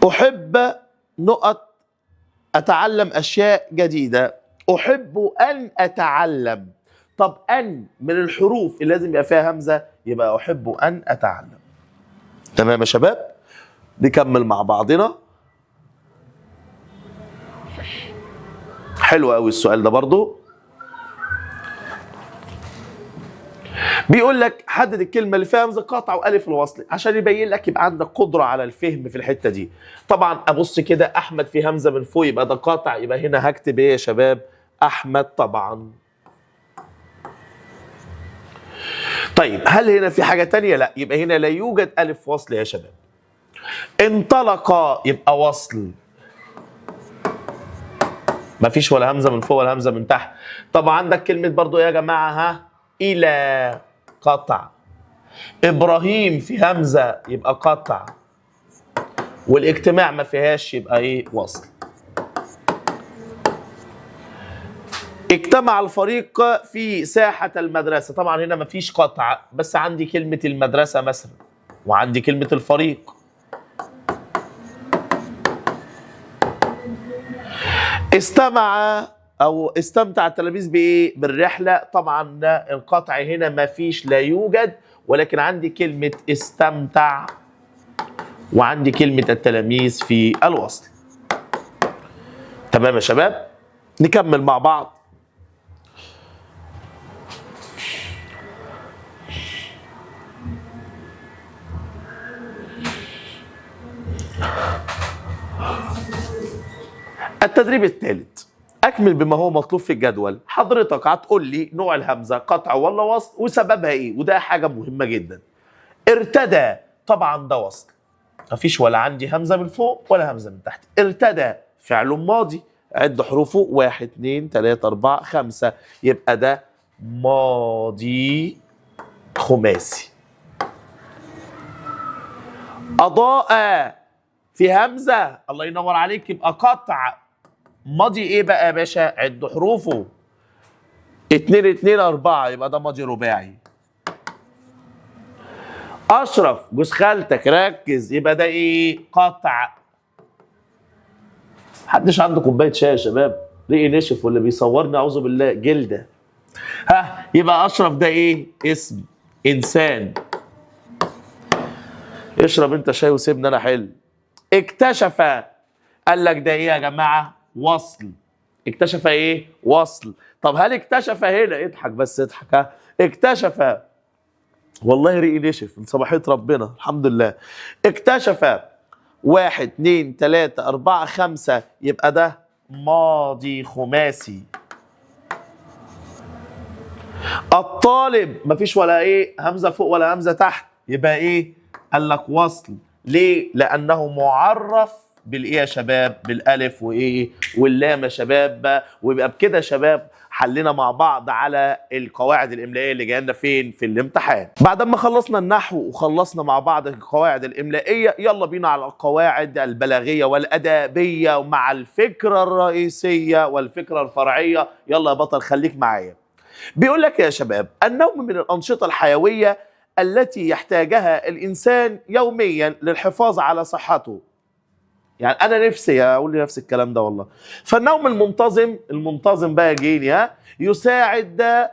أحب نقط أتعلم أشياء جديدة. أحب أن أتعلم. طب أن من الحروف اللي لازم يبقى فيها همزة، يبقى أحب أن أتعلم. تمام يا شباب؟ نكمل مع بعضنا. حلو قوي السؤال ده برضو. بيقول لك حدد الكلمة اللي فيها همزة قطع وألف الوصل عشان يبين لك يبقى عندك قدرة على الفهم في الحتة دي. طبعا أبص كده أحمد فيه همزة من فوق يبقى ده قاطع، يبقى هنا هكتب إيه يا شباب؟ أحمد طبعا. طيب هل هنا في حاجة تانية؟ لا، يبقى هنا لا يوجد ألف وصل يا شباب. انطلق يبقى وصل، مفيش ولا همزة من فوق ولا همزة من تحت. طبعا عندك كلمة برضو يا جماعة إلى قطع. إبراهيم في همزة يبقى قطع، والاجتماع ما فيهاش يبقى إيه؟ وصل. اجتمع الفريق في ساحة المدرسة. طبعا هنا مفيش قطع، بس عندي كلمة المدرسة مثلا وعندي كلمة الفريق. استمتع التلاميذ بايه؟ بالرحله. طبعا القطع هنا ما فيش، لا يوجد، ولكن عندي كلمه استمتع وعندي كلمه التلاميذ في الوصل. تمام يا شباب، نكمل مع بعض. التدريب الثالث، أكمل بما هو مطلوب في الجدول. حضرتك هتقول لي نوع الهمزة قطع ولا وصل وسببها إيه، وده حاجة مهمة جدا. ارتدى، طبعا ده وصل، مفيش ولا عندي همزة من فوق ولا همزة من تحت. ارتدى فعل ماضي، عد حروفه 1 2 3 4 5، يبقى ده ماضي خماسي. أضاء في همزة، الله ينور عليك، يبقى قطع. ماضي ايه بقى يا باشا؟ عد حروفه 2 2 4، يبقى ده ماضي رباعي. اشرف جوز خالتك، ركز، يبقى ده ايه؟ قطع. محدش عنده كوبايه شاي يا شباب؟ ريقي نشف واللي بيصورني اعوذ بالله جلده. ها، يبقى اشرف ده ايه؟ اسم انسان. اشرب انت شاي وسيبني انا حل. اكتشف، قال لك ده ايه يا جماعه؟ وصل. اكتشف ايه؟ وصل. طب هل اكتشف هنا؟ اضحك بس اضحك. ها، اكتشف، والله ريقي نشف من صباحيه ربنا، الحمد لله. اكتشف 1 2 3 4 5، يبقى ده ماضي خماسي. الطالب، مفيش ولا ايه همزه فوق ولا همزه تحت، يبقى ايه؟ قال لك وصل. ليه؟ لانه معرف بالايه يا شباب؟ بالالف وايه واللام يا شباب. ويبقى بكده يا شباب حلينا مع بعض على القواعد الاملائيه اللي جايه لنا فين؟ في الامتحان. بعد ما خلصنا النحو وخلصنا مع بعض القواعد الاملائيه، يلا بينا على القواعد البلاغيه والادبيه مع الفكره الرئيسيه والفكره الفرعيه. يلا يا بطل خليك معايا. بيقول لك يا شباب، النوم من الانشطه الحيويه التي يحتاجها الانسان يوميا للحفاظ على صحته. يعني انا نفسي اقول لنفس الكلام ده والله. فالنوم المنتظم بقى جيني، يساعد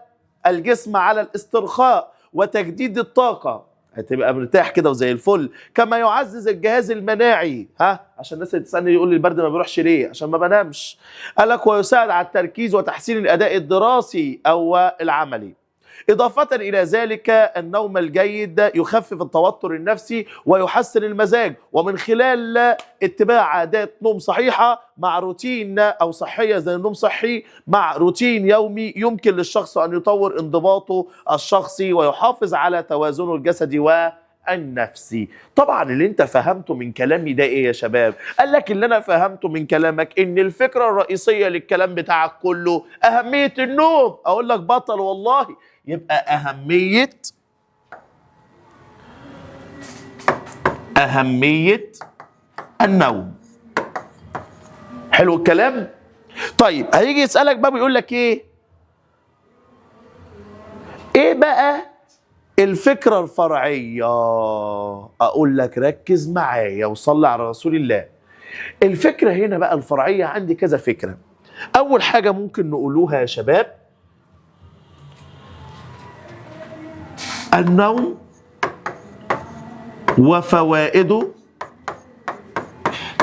الجسم على الاسترخاء وتجديد الطاقه، هتبقى مرتاح كده وزي الفل. كما يعزز الجهاز المناعي، عشان الناس اللي تسالني يقول لي البرد ما بيروحش ليه؟ عشان ما بنامش. قالك ويساعد على التركيز وتحسين الاداء الدراسي او العملي. إضافة إلى ذلك النوم الجيد يخفف التوتر النفسي ويحسن المزاج، ومن خلال اتباع عادات نوم صحيحة مع روتين أو صحية زي النوم صحي مع روتين يومي، يمكن للشخص أن يطور انضباطه الشخصي ويحافظ على توازنه الجسدي والنفسي. طبعا اللي انت فهمته من كلامي ده ايه يا شباب؟ قال لك اللي انا فهمته من كلامك ان الفكرة الرئيسية للكلام بتاعك كله أهمية النوم. أقول لك بطل والله، يبقى أهمية النوم. حلو الكلام؟ طيب هيجي يسألك بقى بيقول لك ايه بقى الفكرة الفرعية؟ أقول لك ركز معايا وصلي على رسول الله. الفكرة هنا بقى الفرعية عندي كذا فكرة. أول حاجة ممكن نقولوها يا شباب، النوم وفوائده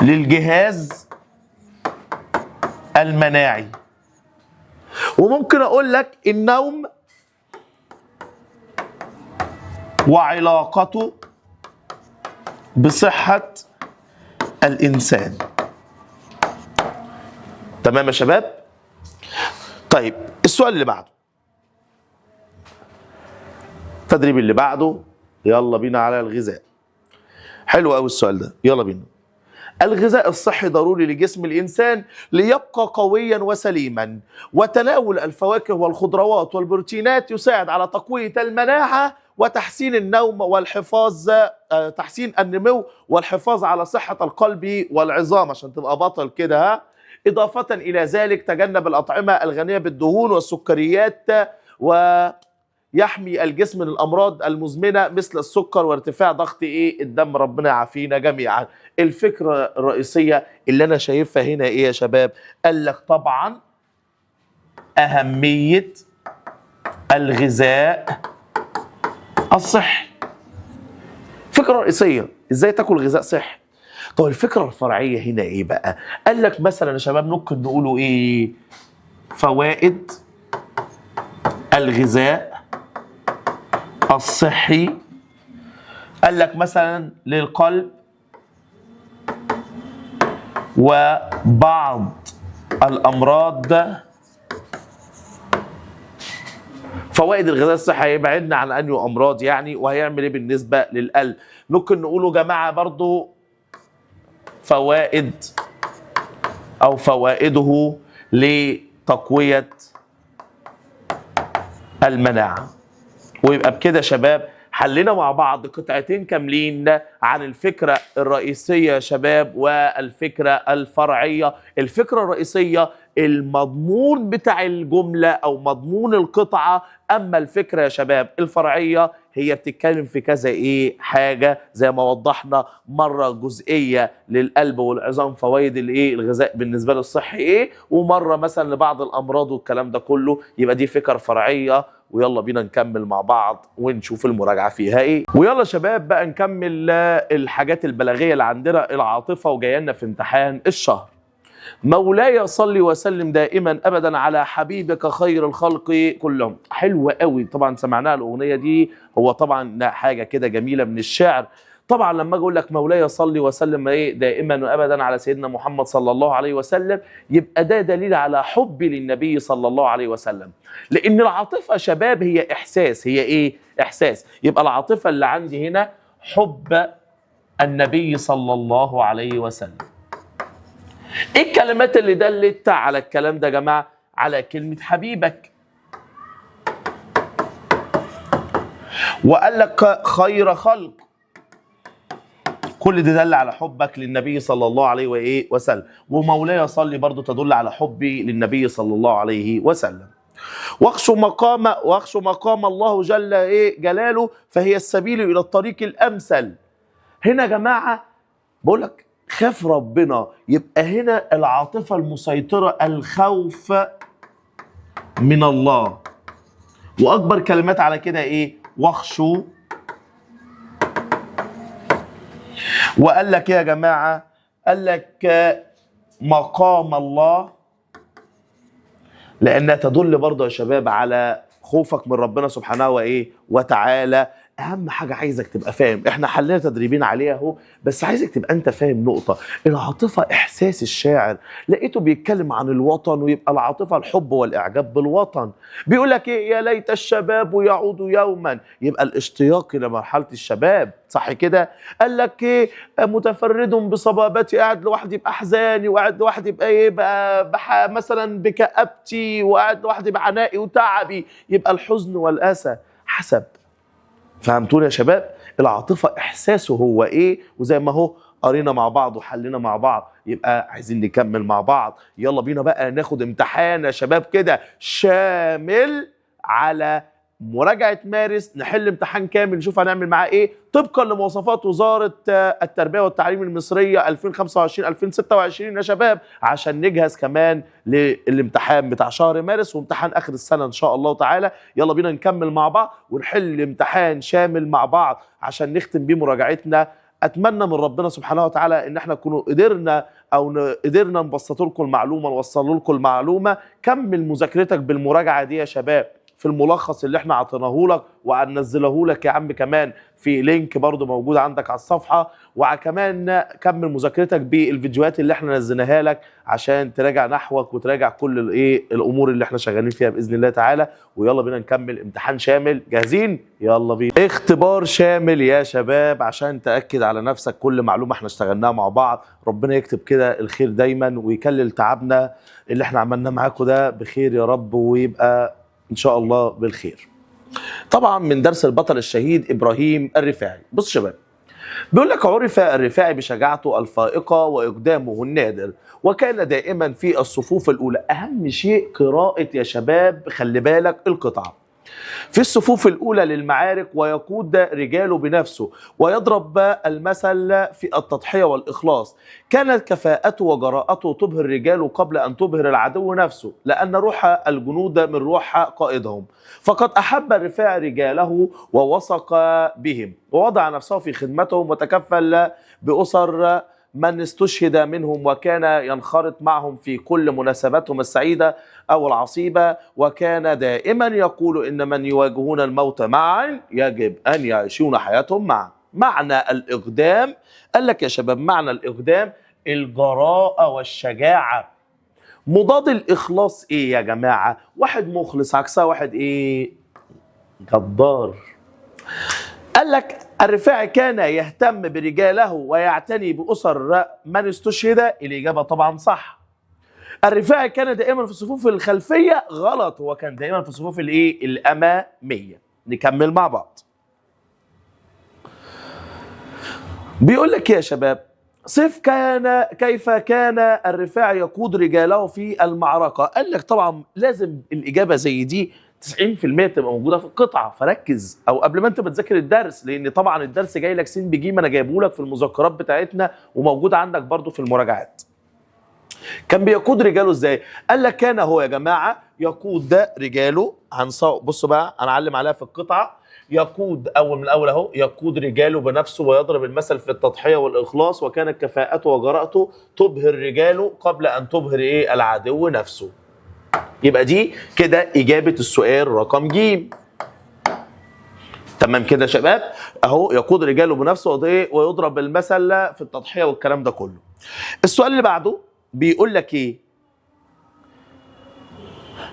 للجهاز المناعي. وممكن أقول لك النوم وعلاقته بصحة الإنسان. تمام يا شباب؟ طيب السؤال اللي بعده، التدريب اللي بعده، يلا بينا على الغذاء. حلو قوي السؤال ده، يلا بينا. الغذاء الصحي ضروري لجسم الإنسان ليبقى قويا وسليما، وتناول الفواكه والخضروات والبروتينات يساعد على تقوية المناعة وتحسين النوم والحفاظ تحسين النمو والحفاظ على صحة القلب والعظام. عشان تبقى بطل كده، إضافة إلى ذلك تجنب الأطعمة الغنية بالدهون والسكريات، ويحمي الجسم من الأمراض المزمنة مثل السكر وارتفاع ضغط الدم. ربنا يعافينا جميعا. الفكرة الرئيسية اللي أنا شايفها هنا إيه يا شباب؟ قال لك طبعا أهمية الغذاء الصحي. فكرة رئيسية، ازاي تاكل غذاء صحي. طب الفكرة الفرعية هنا ايه بقى؟ قال لك مثلا يا شباب ممكن نقوله ايه؟ فوائد الغذاء الصحي. قال لك مثلا للقلب وبعض الامراض. فوائد الغذاء الصحي هيبعدنا عن انهي امراض يعني، وهيعمل ايه بالنسبه للقلب. ممكن نقوله جماعه برضو فوائد او فوائده لتقويه المناعه. ويبقى بكده شباب حلينا مع بعض قطعتين كاملين عن الفكرة الرئيسية يا شباب والفكرة الفرعية. الفكرة الرئيسية المضمون بتاع الجملة أو مضمون القطعة، أما الفكرة يا شباب الفرعية هي بتتكلم في كذا حاجة زي ما وضحنا. مرة جزئية للقلب والعظام فوائد الغذاء بالنسبة للصحي ومرة مثلا لبعض الأمراض والكلام ده كله. يبقى دي فكرة فرعية. ويلا بينا نكمل مع بعض ونشوف المراجعة فيها ايه. ويلا شباب بقى نكمل الحاجات البلاغية اللي عندنا. العاطفة وجاي لنا في امتحان الشهر. مولاي صل وسلم دائما ابدا على حبيبك خير الخلق كلهم. حلوة قوي طبعا، سمعناها الاغنية دي. هو طبعا حاجة كده جميلة من الشعر. طبعا لما اجي اقول لك مولاي صل وسلم دائما وابدا على سيدنا محمد صلى الله عليه وسلم، يبقى ده دليل على حبي للنبي صلى الله عليه وسلم. لان العاطفه شباب هي احساس. هي احساس. يبقى العاطفه اللي عندي هنا حب النبي صلى الله عليه وسلم. ايه الكلمات اللي دلت على الكلام ده يا جماعه؟ على كلمه حبيبك. وقال لك خير خلق. كل ده دل على حبك للنبي صلى الله عليه وسلم. ومولاي صلي برضو تدل على حبي للنبي صلى الله عليه وسلم. واخشوا مقام الله جل جلاله فهي السبيل الى الطريق الامثل. هنا يا جماعه بقول لك خاف ربنا. يبقى هنا العاطفه المسيطره الخوف من الله. واكبر كلمات على كده واخشوا. وقال لك يا جماعة، قال لك مقام الله، لأنها تدل برضه يا شباب على خوفك من ربنا سبحانه وتعالى. أهم حاجة عايزك تبقى فاهم. احنا حلينا تدريبين عليها اهو، بس عايزك تبقى انت فاهم نقطة. العاطفة إحساس الشاعر. لقيته بيتكلم عن الوطن، ويبقى العاطفة الحب والإعجاب بالوطن. بيقول لك يا ليت الشباب يعود يوما. يبقى الاشتياق إلى مرحلة الشباب، صح كده؟ قال لك متفرد بصبابتي. قاعد لوحدي بأحزاني، وقاعد لوحدي بقى مثلا بكآبتي، وقاعد لوحدي بعنائي وتعبي. يبقى الحزن والأسى حسب. فهمتوني يا شباب؟ العاطفة إحساسه هو وزي ما هو قرينا مع بعض وحلينا مع بعض. يبقى عايزين نكمل مع بعض. يلا بينا بقى ناخد امتحان يا شباب كده شامل على مراجعة مارس. نحل امتحان كامل نشوف هنعمل معاه طبقا لمواصفات وزارة التربية والتعليم المصرية 2025-2026 يا شباب، عشان نجهز كمان للامتحان بتاع شهر مارس وامتحان آخر السنة إن شاء الله تعالى. يلا بينا نكمل مع بعض ونحل امتحان شامل مع بعض عشان نختم بيه مراجعتنا. اتمنى من ربنا سبحانه وتعالى ان احنا نكونوا قدرنا نبسط لكم المعلومه، نوصل لكم المعلومه. كمل مذاكرتك بالمراجعه دي يا شباب في الملخص اللي احنا عطيناه لك، وهننزله لك يا عم كمان في لينك برضو موجود عندك على الصفحه. وكمان كمل مذاكرتك بالفيديوهات اللي احنا نزلناها لك عشان تراجع نحوك وتراجع كل الامور اللي احنا شغالين فيها باذن الله تعالى. ويلا بينا نكمل امتحان شامل. جاهزين؟ يلا بينا. اختبار شامل يا شباب عشان تاكد على نفسك كل معلومه احنا اشتغلناها مع بعض. ربنا يكتب كده الخير دايما ويكلل تعبنا اللي احنا عملناه معاكم ده بخير يا رب، ويبقى ان شاء الله بالخير. طبعا من درس البطل الشهيد ابراهيم الرفاعي. بص شباب، بيقول لك عرف الرفاعي بشجاعته الفائقة وإقدامه النادر، وكان دائما في الصفوف الأولى. أهم شيء قراءة يا شباب، خلي بالك القطعة. في الصفوف الأولى للمعارك ويقود رجاله بنفسه ويضرب المثل في التضحية والإخلاص. كانت كفاءته وجراءته تبهر رجاله قبل أن تبهر العدو نفسه، لأن روح الجنود من روح قائدهم. فقد أحب الرفاعي رجاله ووثق بهم ووضع نفسه في خدمتهم وتكفل بأسر من استشهد منهم، وكان ينخرط معهم في كل مناسباتهم السعيدة أو العصيبة، وكان دائما يقول إن من يواجهون الموت معا يجب أن يعيشون حياتهم معا. معنى الإقدام، قال لك يا شباب معنى الإقدام الجراءة والشجاعة. مضاد الإخلاص إيه يا جماعة؟ واحد مخلص عكسها واحد إيه؟ جدار. قال لك الرفاعي كان يهتم برجاله ويعتني بأسر من استشهد. الإجابة طبعا صح. الرفاعي كان دائما في الصفوف الخلفية. غلط، هو كان دائما في الصفوف الايه؟ الأمامية. نكمل مع بعض. بيقول لك يا شباب صف كيف كان الرفاعي يقود رجاله في المعركة. قال لك طبعا لازم الإجابة زي دي 90% تبقى موجوده في القطعه، فركز او قبل ما انت بتذاكر الدرس، لان طبعا الدرس جاي لك سين بجيم، انا جايبه لك في المذكرات بتاعتنا وموجود عندك برضو في المراجعات. كان بيقود رجاله ازاي؟ قال لك كان هو يا جماعه يقود رجاله. بصوا بقى انا اعلم عليها في القطعه. يقود اول من الاول اهو، يقود رجاله بنفسه ويضرب المثل في التضحيه والاخلاص، وكانت كفاءته وجراءته تبهر رجاله قبل ان تبهر ايه؟ العدو نفسه. يبقى دي كده إجابة السؤال رقم ج. تمام كده يا شباب؟ أهو يقود رجاله بنفسه ويضرب المثل في التضحية والكلام ده كله. السؤال اللي بعده بيقول لك إيه؟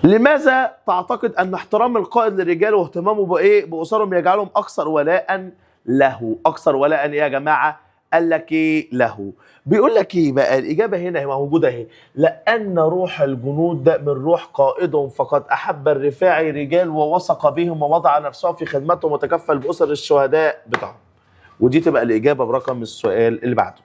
لماذا تعتقد أن احترام القائد للرجال واهتمامه بإيه؟ بأسرهم يجعلهم أكثر ولاء له؟ أكثر ولاء إيه يا جماعة؟ قال لك ايه؟ له. بيقول لك ايه بقى؟ الاجابه هنا هي موجوده اهي. لان روح الجنود من روح قائدهم، فقد احب الرفاعي رجال ووثق بهم ووضع نفسه في خدمتهم وتكفل باسر الشهداء بتاعهم. ودي تبقى الاجابه برقم السؤال اللي بعده.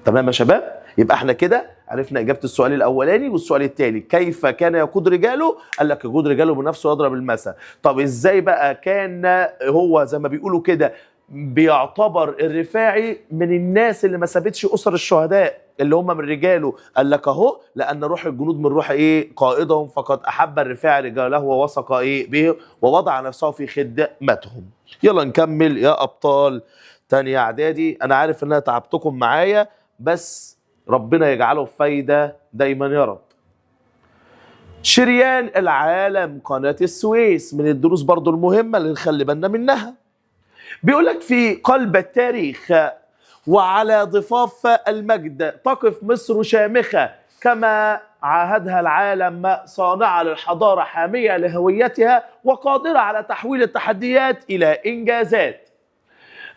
تمام يا شباب؟ يبقى احنا كده عرفنا اجابه السؤال الاولاني والسؤال الثاني. كيف كان يقود رجاله؟ قال لك يقود رجاله بنفسه ويضرب المثل. طب ازاي بقى كان هو زي ما بيقولوا كده بيعتبر الرفاعي من الناس اللي ما سابتش اسر الشهداء اللي هم من رجاله؟ قال لك اهو لان روح الجنود من روح ايه؟ قائدهم، فقد احب الرفاعي رجاله ووثق ايه به ووضع نفسه في خدمتهم. يلا نكمل يا ابطال تانية اعدادي. انا عارف ان انا تعبتكم معايا، بس ربنا يجعله فايده دايما يا رب. شريان العالم قناه السويس من الدروس برضو المهمه اللي نخلي بالنا منها. بيقول لك في قلب التاريخ وعلى ضفاف المجد تقف مصر شامخة كما عاهدها العالم، صانعة للحضارة حامية لهويتها وقادرة على تحويل التحديات إلى إنجازات.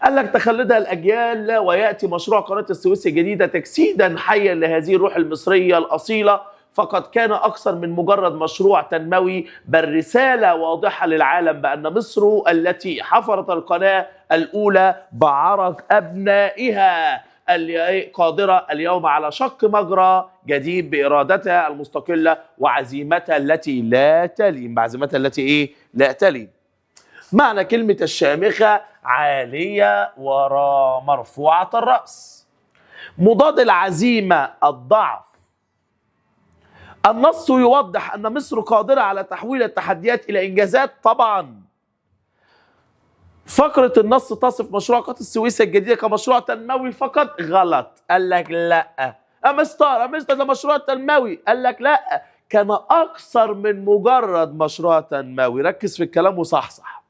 قال لك تخلدها الأجيال ويأتي مشروع قناة السويس الجديدة تجسيدا حيا لهذه الروح المصرية الأصيلة، فقد كان أكثر من مجرد مشروع تنموي، بل رسالة واضحة للعالم بأن مصر التي حفرت القناة الأولى بعرق أبنائها قادرة اليوم على شق مجرى جديد بإرادتها المستقلة وعزيمتها التي لا تلين. بعزيمتها التي إيه؟ لا تلين. معنى كلمة الشامخة عالية ومرفوعة الرأس. مضاد العزيمة الضعف. النص يوضح أن مصر قادرة على تحويل التحديات إلى إنجازات. طبعا فقرة النص تصف مشروع قناة السويس الجديدة كمشروع تنموي فقط. غلط. قال لك لا. مستر ده مشروع تنموي. قال لك لا، كان أكثر من مجرد مشروع تنموي. ركز في الكلام وصحصح.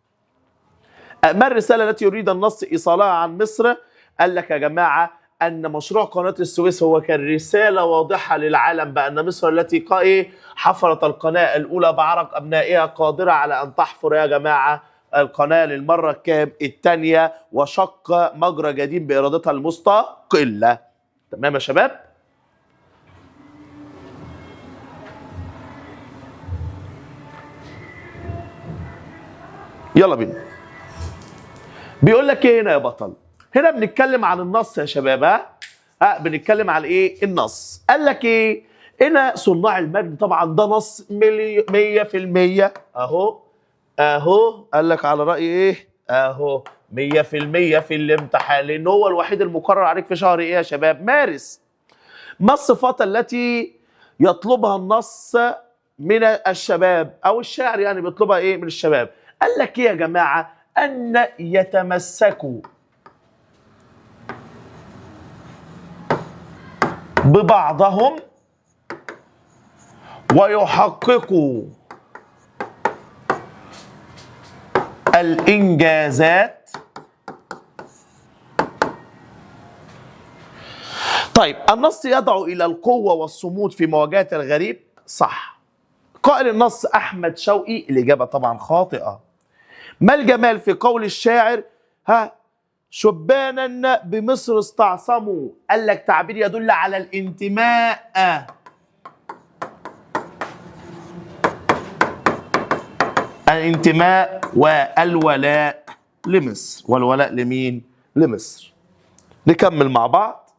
ما الرسالة التي يريد النص إيصالها عن مصر؟ قال لك يا جماعة أن مشروع قناة السويس هو كان رسالة واضحة للعالم بأن مصر التي حفرت القناة الأولى بعرق أبنائها قادرة على أن تحفر يا جماعة القناة للمرة الثانية وشق مجرى جديد بإرادتها المستقلة. تمام يا شباب؟ يلا بينا. بيقول لك ايه هنا يا بطل؟ هنا بنتكلم عن النص يا شباب. بنتكلم على ايه؟ النص. قال لك ايه؟ هنا صناع المجد طبعا ده نص 100%. اهو قال لك على رأي ايه؟ اهو 100% في الامتحان، لان هو الوحيد المقرر عليك في شهر ايه يا شباب؟ مارس. ما الصفات التي يطلبها النص من الشباب او الشاعر يعني بيطلبها ايه من الشباب؟ قال لك ايه يا جماعه؟ ان يتمسكوا ببعضهم ويحققوا الانجازات. طيب النص يدعو الى القوه والصمود في مواجهه الغريب، صح. قائل النص احمد شوقي، الاجابه طبعا خاطئه. ما الجمال في قول الشاعر شبانا بمصر استعصموا؟ قال لك تعبير يدل على الانتماء. الانتماء والولاء لمصر. والولاء لمين؟ لمصر. نكمل مع بعض.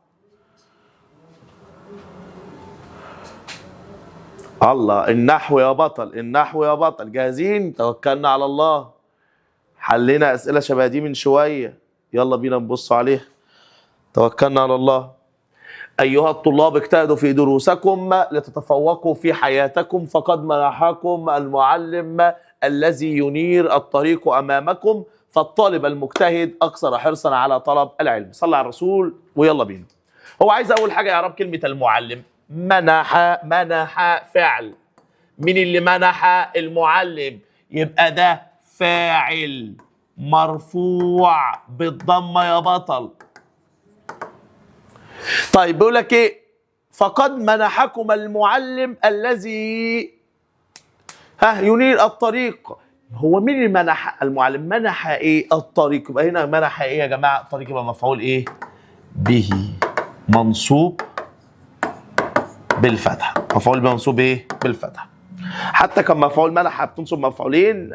الله، النحو يا بطل، النحو يا بطل. جاهزين؟ توكلنا على الله. حلينا أسئلة شبه دي من شوية، يلا بينا نبص عليها. توكلنا على الله. أيها الطلاب اجتهدوا في دروسكم لتتفوقوا في حياتكم، فقد منحكم المعلم الذي ينير الطريق أمامكم، فالطالب المجتهد أكثر حرصا على طلب العلم. صلى على الرسول ويلا بينا. هو عايز أول حاجة يعرف كلمة المعلم. منح فعل. مين اللي منح؟ المعلم، يبقى ده فاعل مرفوع بالضمه يا بطل. طيب بيقول لك ايه؟ فقد منحكم المعلم الذي ينير الطريق. هو مين اللي منح؟ المعلم. منح ايه؟ الطريق. يبقى هنا منح ايه يا جماعه؟ الطريق. يبقى مفعول ايه؟ به، منصوب بالفتحه. مفعول منصوب ايه؟ بالفتحه. حتى كان مفعول منح بتنصب مفعولين،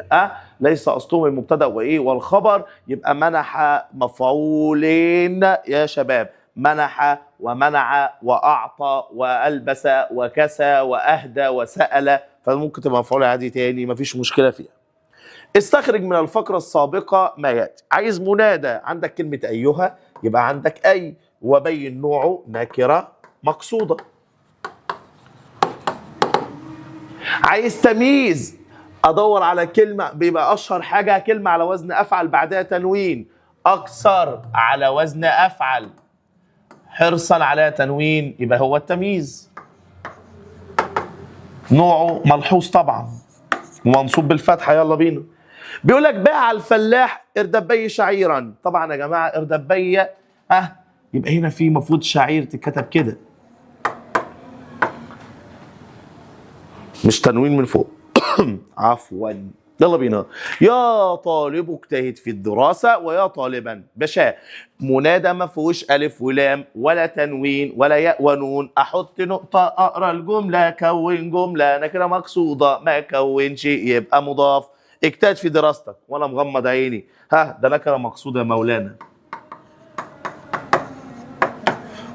ليس اصلهم المبتدا وايه والخبر، يبقى منح مفعولين يا شباب. منح ومنع واعطى والبس وكسى واهدى وسال، فممكن تبقى مفعول عادي تاني، مفيش مشكله فيها. استخرج من الفقره السابقه ما ياتي. عايز منادى، عندك كلمه ايها، يبقى عندك اي، وبين نوعه نكره مقصوده. عايز تمييز، ادور على كلمه، بيبقى اشهر حاجه كلمه على وزن افعل بعدها تنوين. اكثر على وزن افعل، حرصا على تنوين، يبقى هو التمييز. نوعه ملحوظ طبعا ومنصوب بالفتحه. يلا بينا. بيقول لك باع الفلاح اردبي شعيرا. طبعا يا جماعه اردبي يبقى هنا في مفروض شعير تتكتب كده، مش تنوين من فوق. عفوا. يلا بينا. يا طالب اجتهد في الدراسة، ويا طالبا. باشا منادى ما فيهوش ألف ولام ولا تنوين ولا ياء ونون. أحط نقطة، أقرأ الجملة، كون جملة، نكرة مقصودة، ما كونش يبقى مضاف. اجتهد في دراستك وأنا مغمض عيني، ده نكرة مقصودة يا مولانا.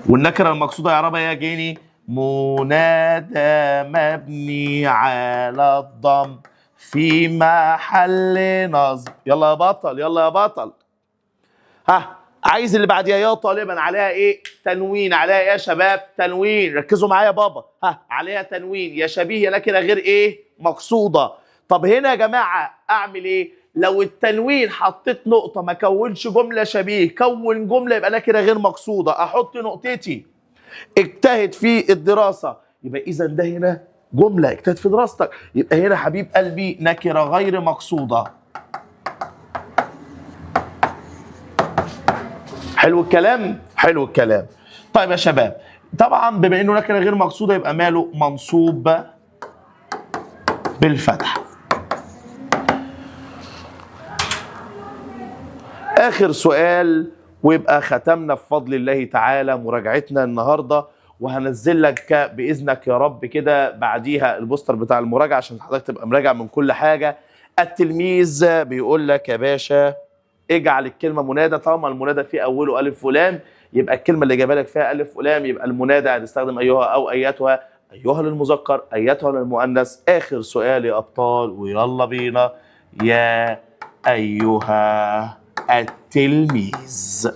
والنكرة المقصودة يا رب يا جيني منادى مبني على الضم في محل نصب. يلا يا بطل، يلا يا بطل. عايز اللي بعديها يا طالبا، عليها ايه؟ تنوين. عليها ايه يا شباب؟ تنوين. ركزوا معايا يا بابا. عليها تنوين. يا شبيه يا نكره غير ايه؟ مقصوده. طب هنا يا جماعه اعمل ايه؟ لو التنوين حطيت نقطه ما كونش جمله شبيه، كون جمله يبقى نكره غير مقصوده. احط نقطتي اجتهد في الدراسه، يبقى اذا ده هنا جمله اجتهد في دراستك، يبقى هنا حبيب قلبي نكره غير مقصوده. حلو الكلام؟ حلو الكلام. طيب يا شباب، طبعا بما انه نكره غير مقصوده يبقى ماله؟ منصوب بالفتح. اخر سؤال ويبقى ختمنا بفضل الله تعالى مراجعتنا النهارده، وهنزل لك باذنك يا رب كده بعديها البوستر بتاع المراجعه عشان حضرتك تبقى مراجع من كل حاجه. التلميذ بيقول لك يا باشا اجعل الكلمه منادى. طالما المنادى فيه اوله الف ولام، يبقى الكلمه اللي جايبها لك فيها الف ولام، يبقى المنادى هنستخدم ايها او ايتها. ايها للمذكر، ايتها للمؤنث. اخر سؤال يا ابطال ويلا بينا. يا ايها التلميذ.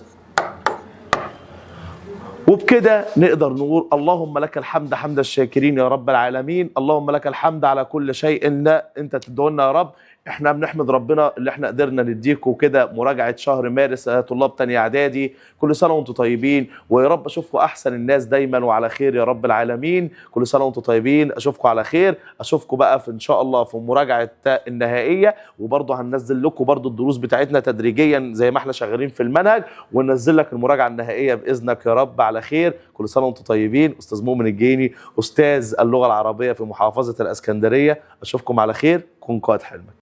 وبكده نقدر نقول اللهم لك الحمد حمد الشاكرين يا رب العالمين. اللهم لك الحمد على كل شيء لا انت تدعونا يا رب. احنا بنحمد ربنا اللي احنا قدرنا نديكم كده مراجعه شهر مارس طلاب تانية اعدادي. كل سنه وانتم طيبين، ويا رب اشوفكم احسن الناس دايما وعلى خير يا رب العالمين. كل سنه وانتم طيبين، اشوفكم على خير. اشوفكم بقى في ان شاء الله في مراجعه النهائيه، وبرضه هننزل لكم برضه الدروس بتاعتنا تدريجيا زي ما احنا شغالين في المنهج، وننزل لك المراجعه النهائيه باذنك يا رب على خير. كل سنه وانتم طيبين. استاذ مؤمن الجيني، استاذ اللغه العربيه في محافظه الاسكندريه. اشوفكم على خير. كن قائد حلمك.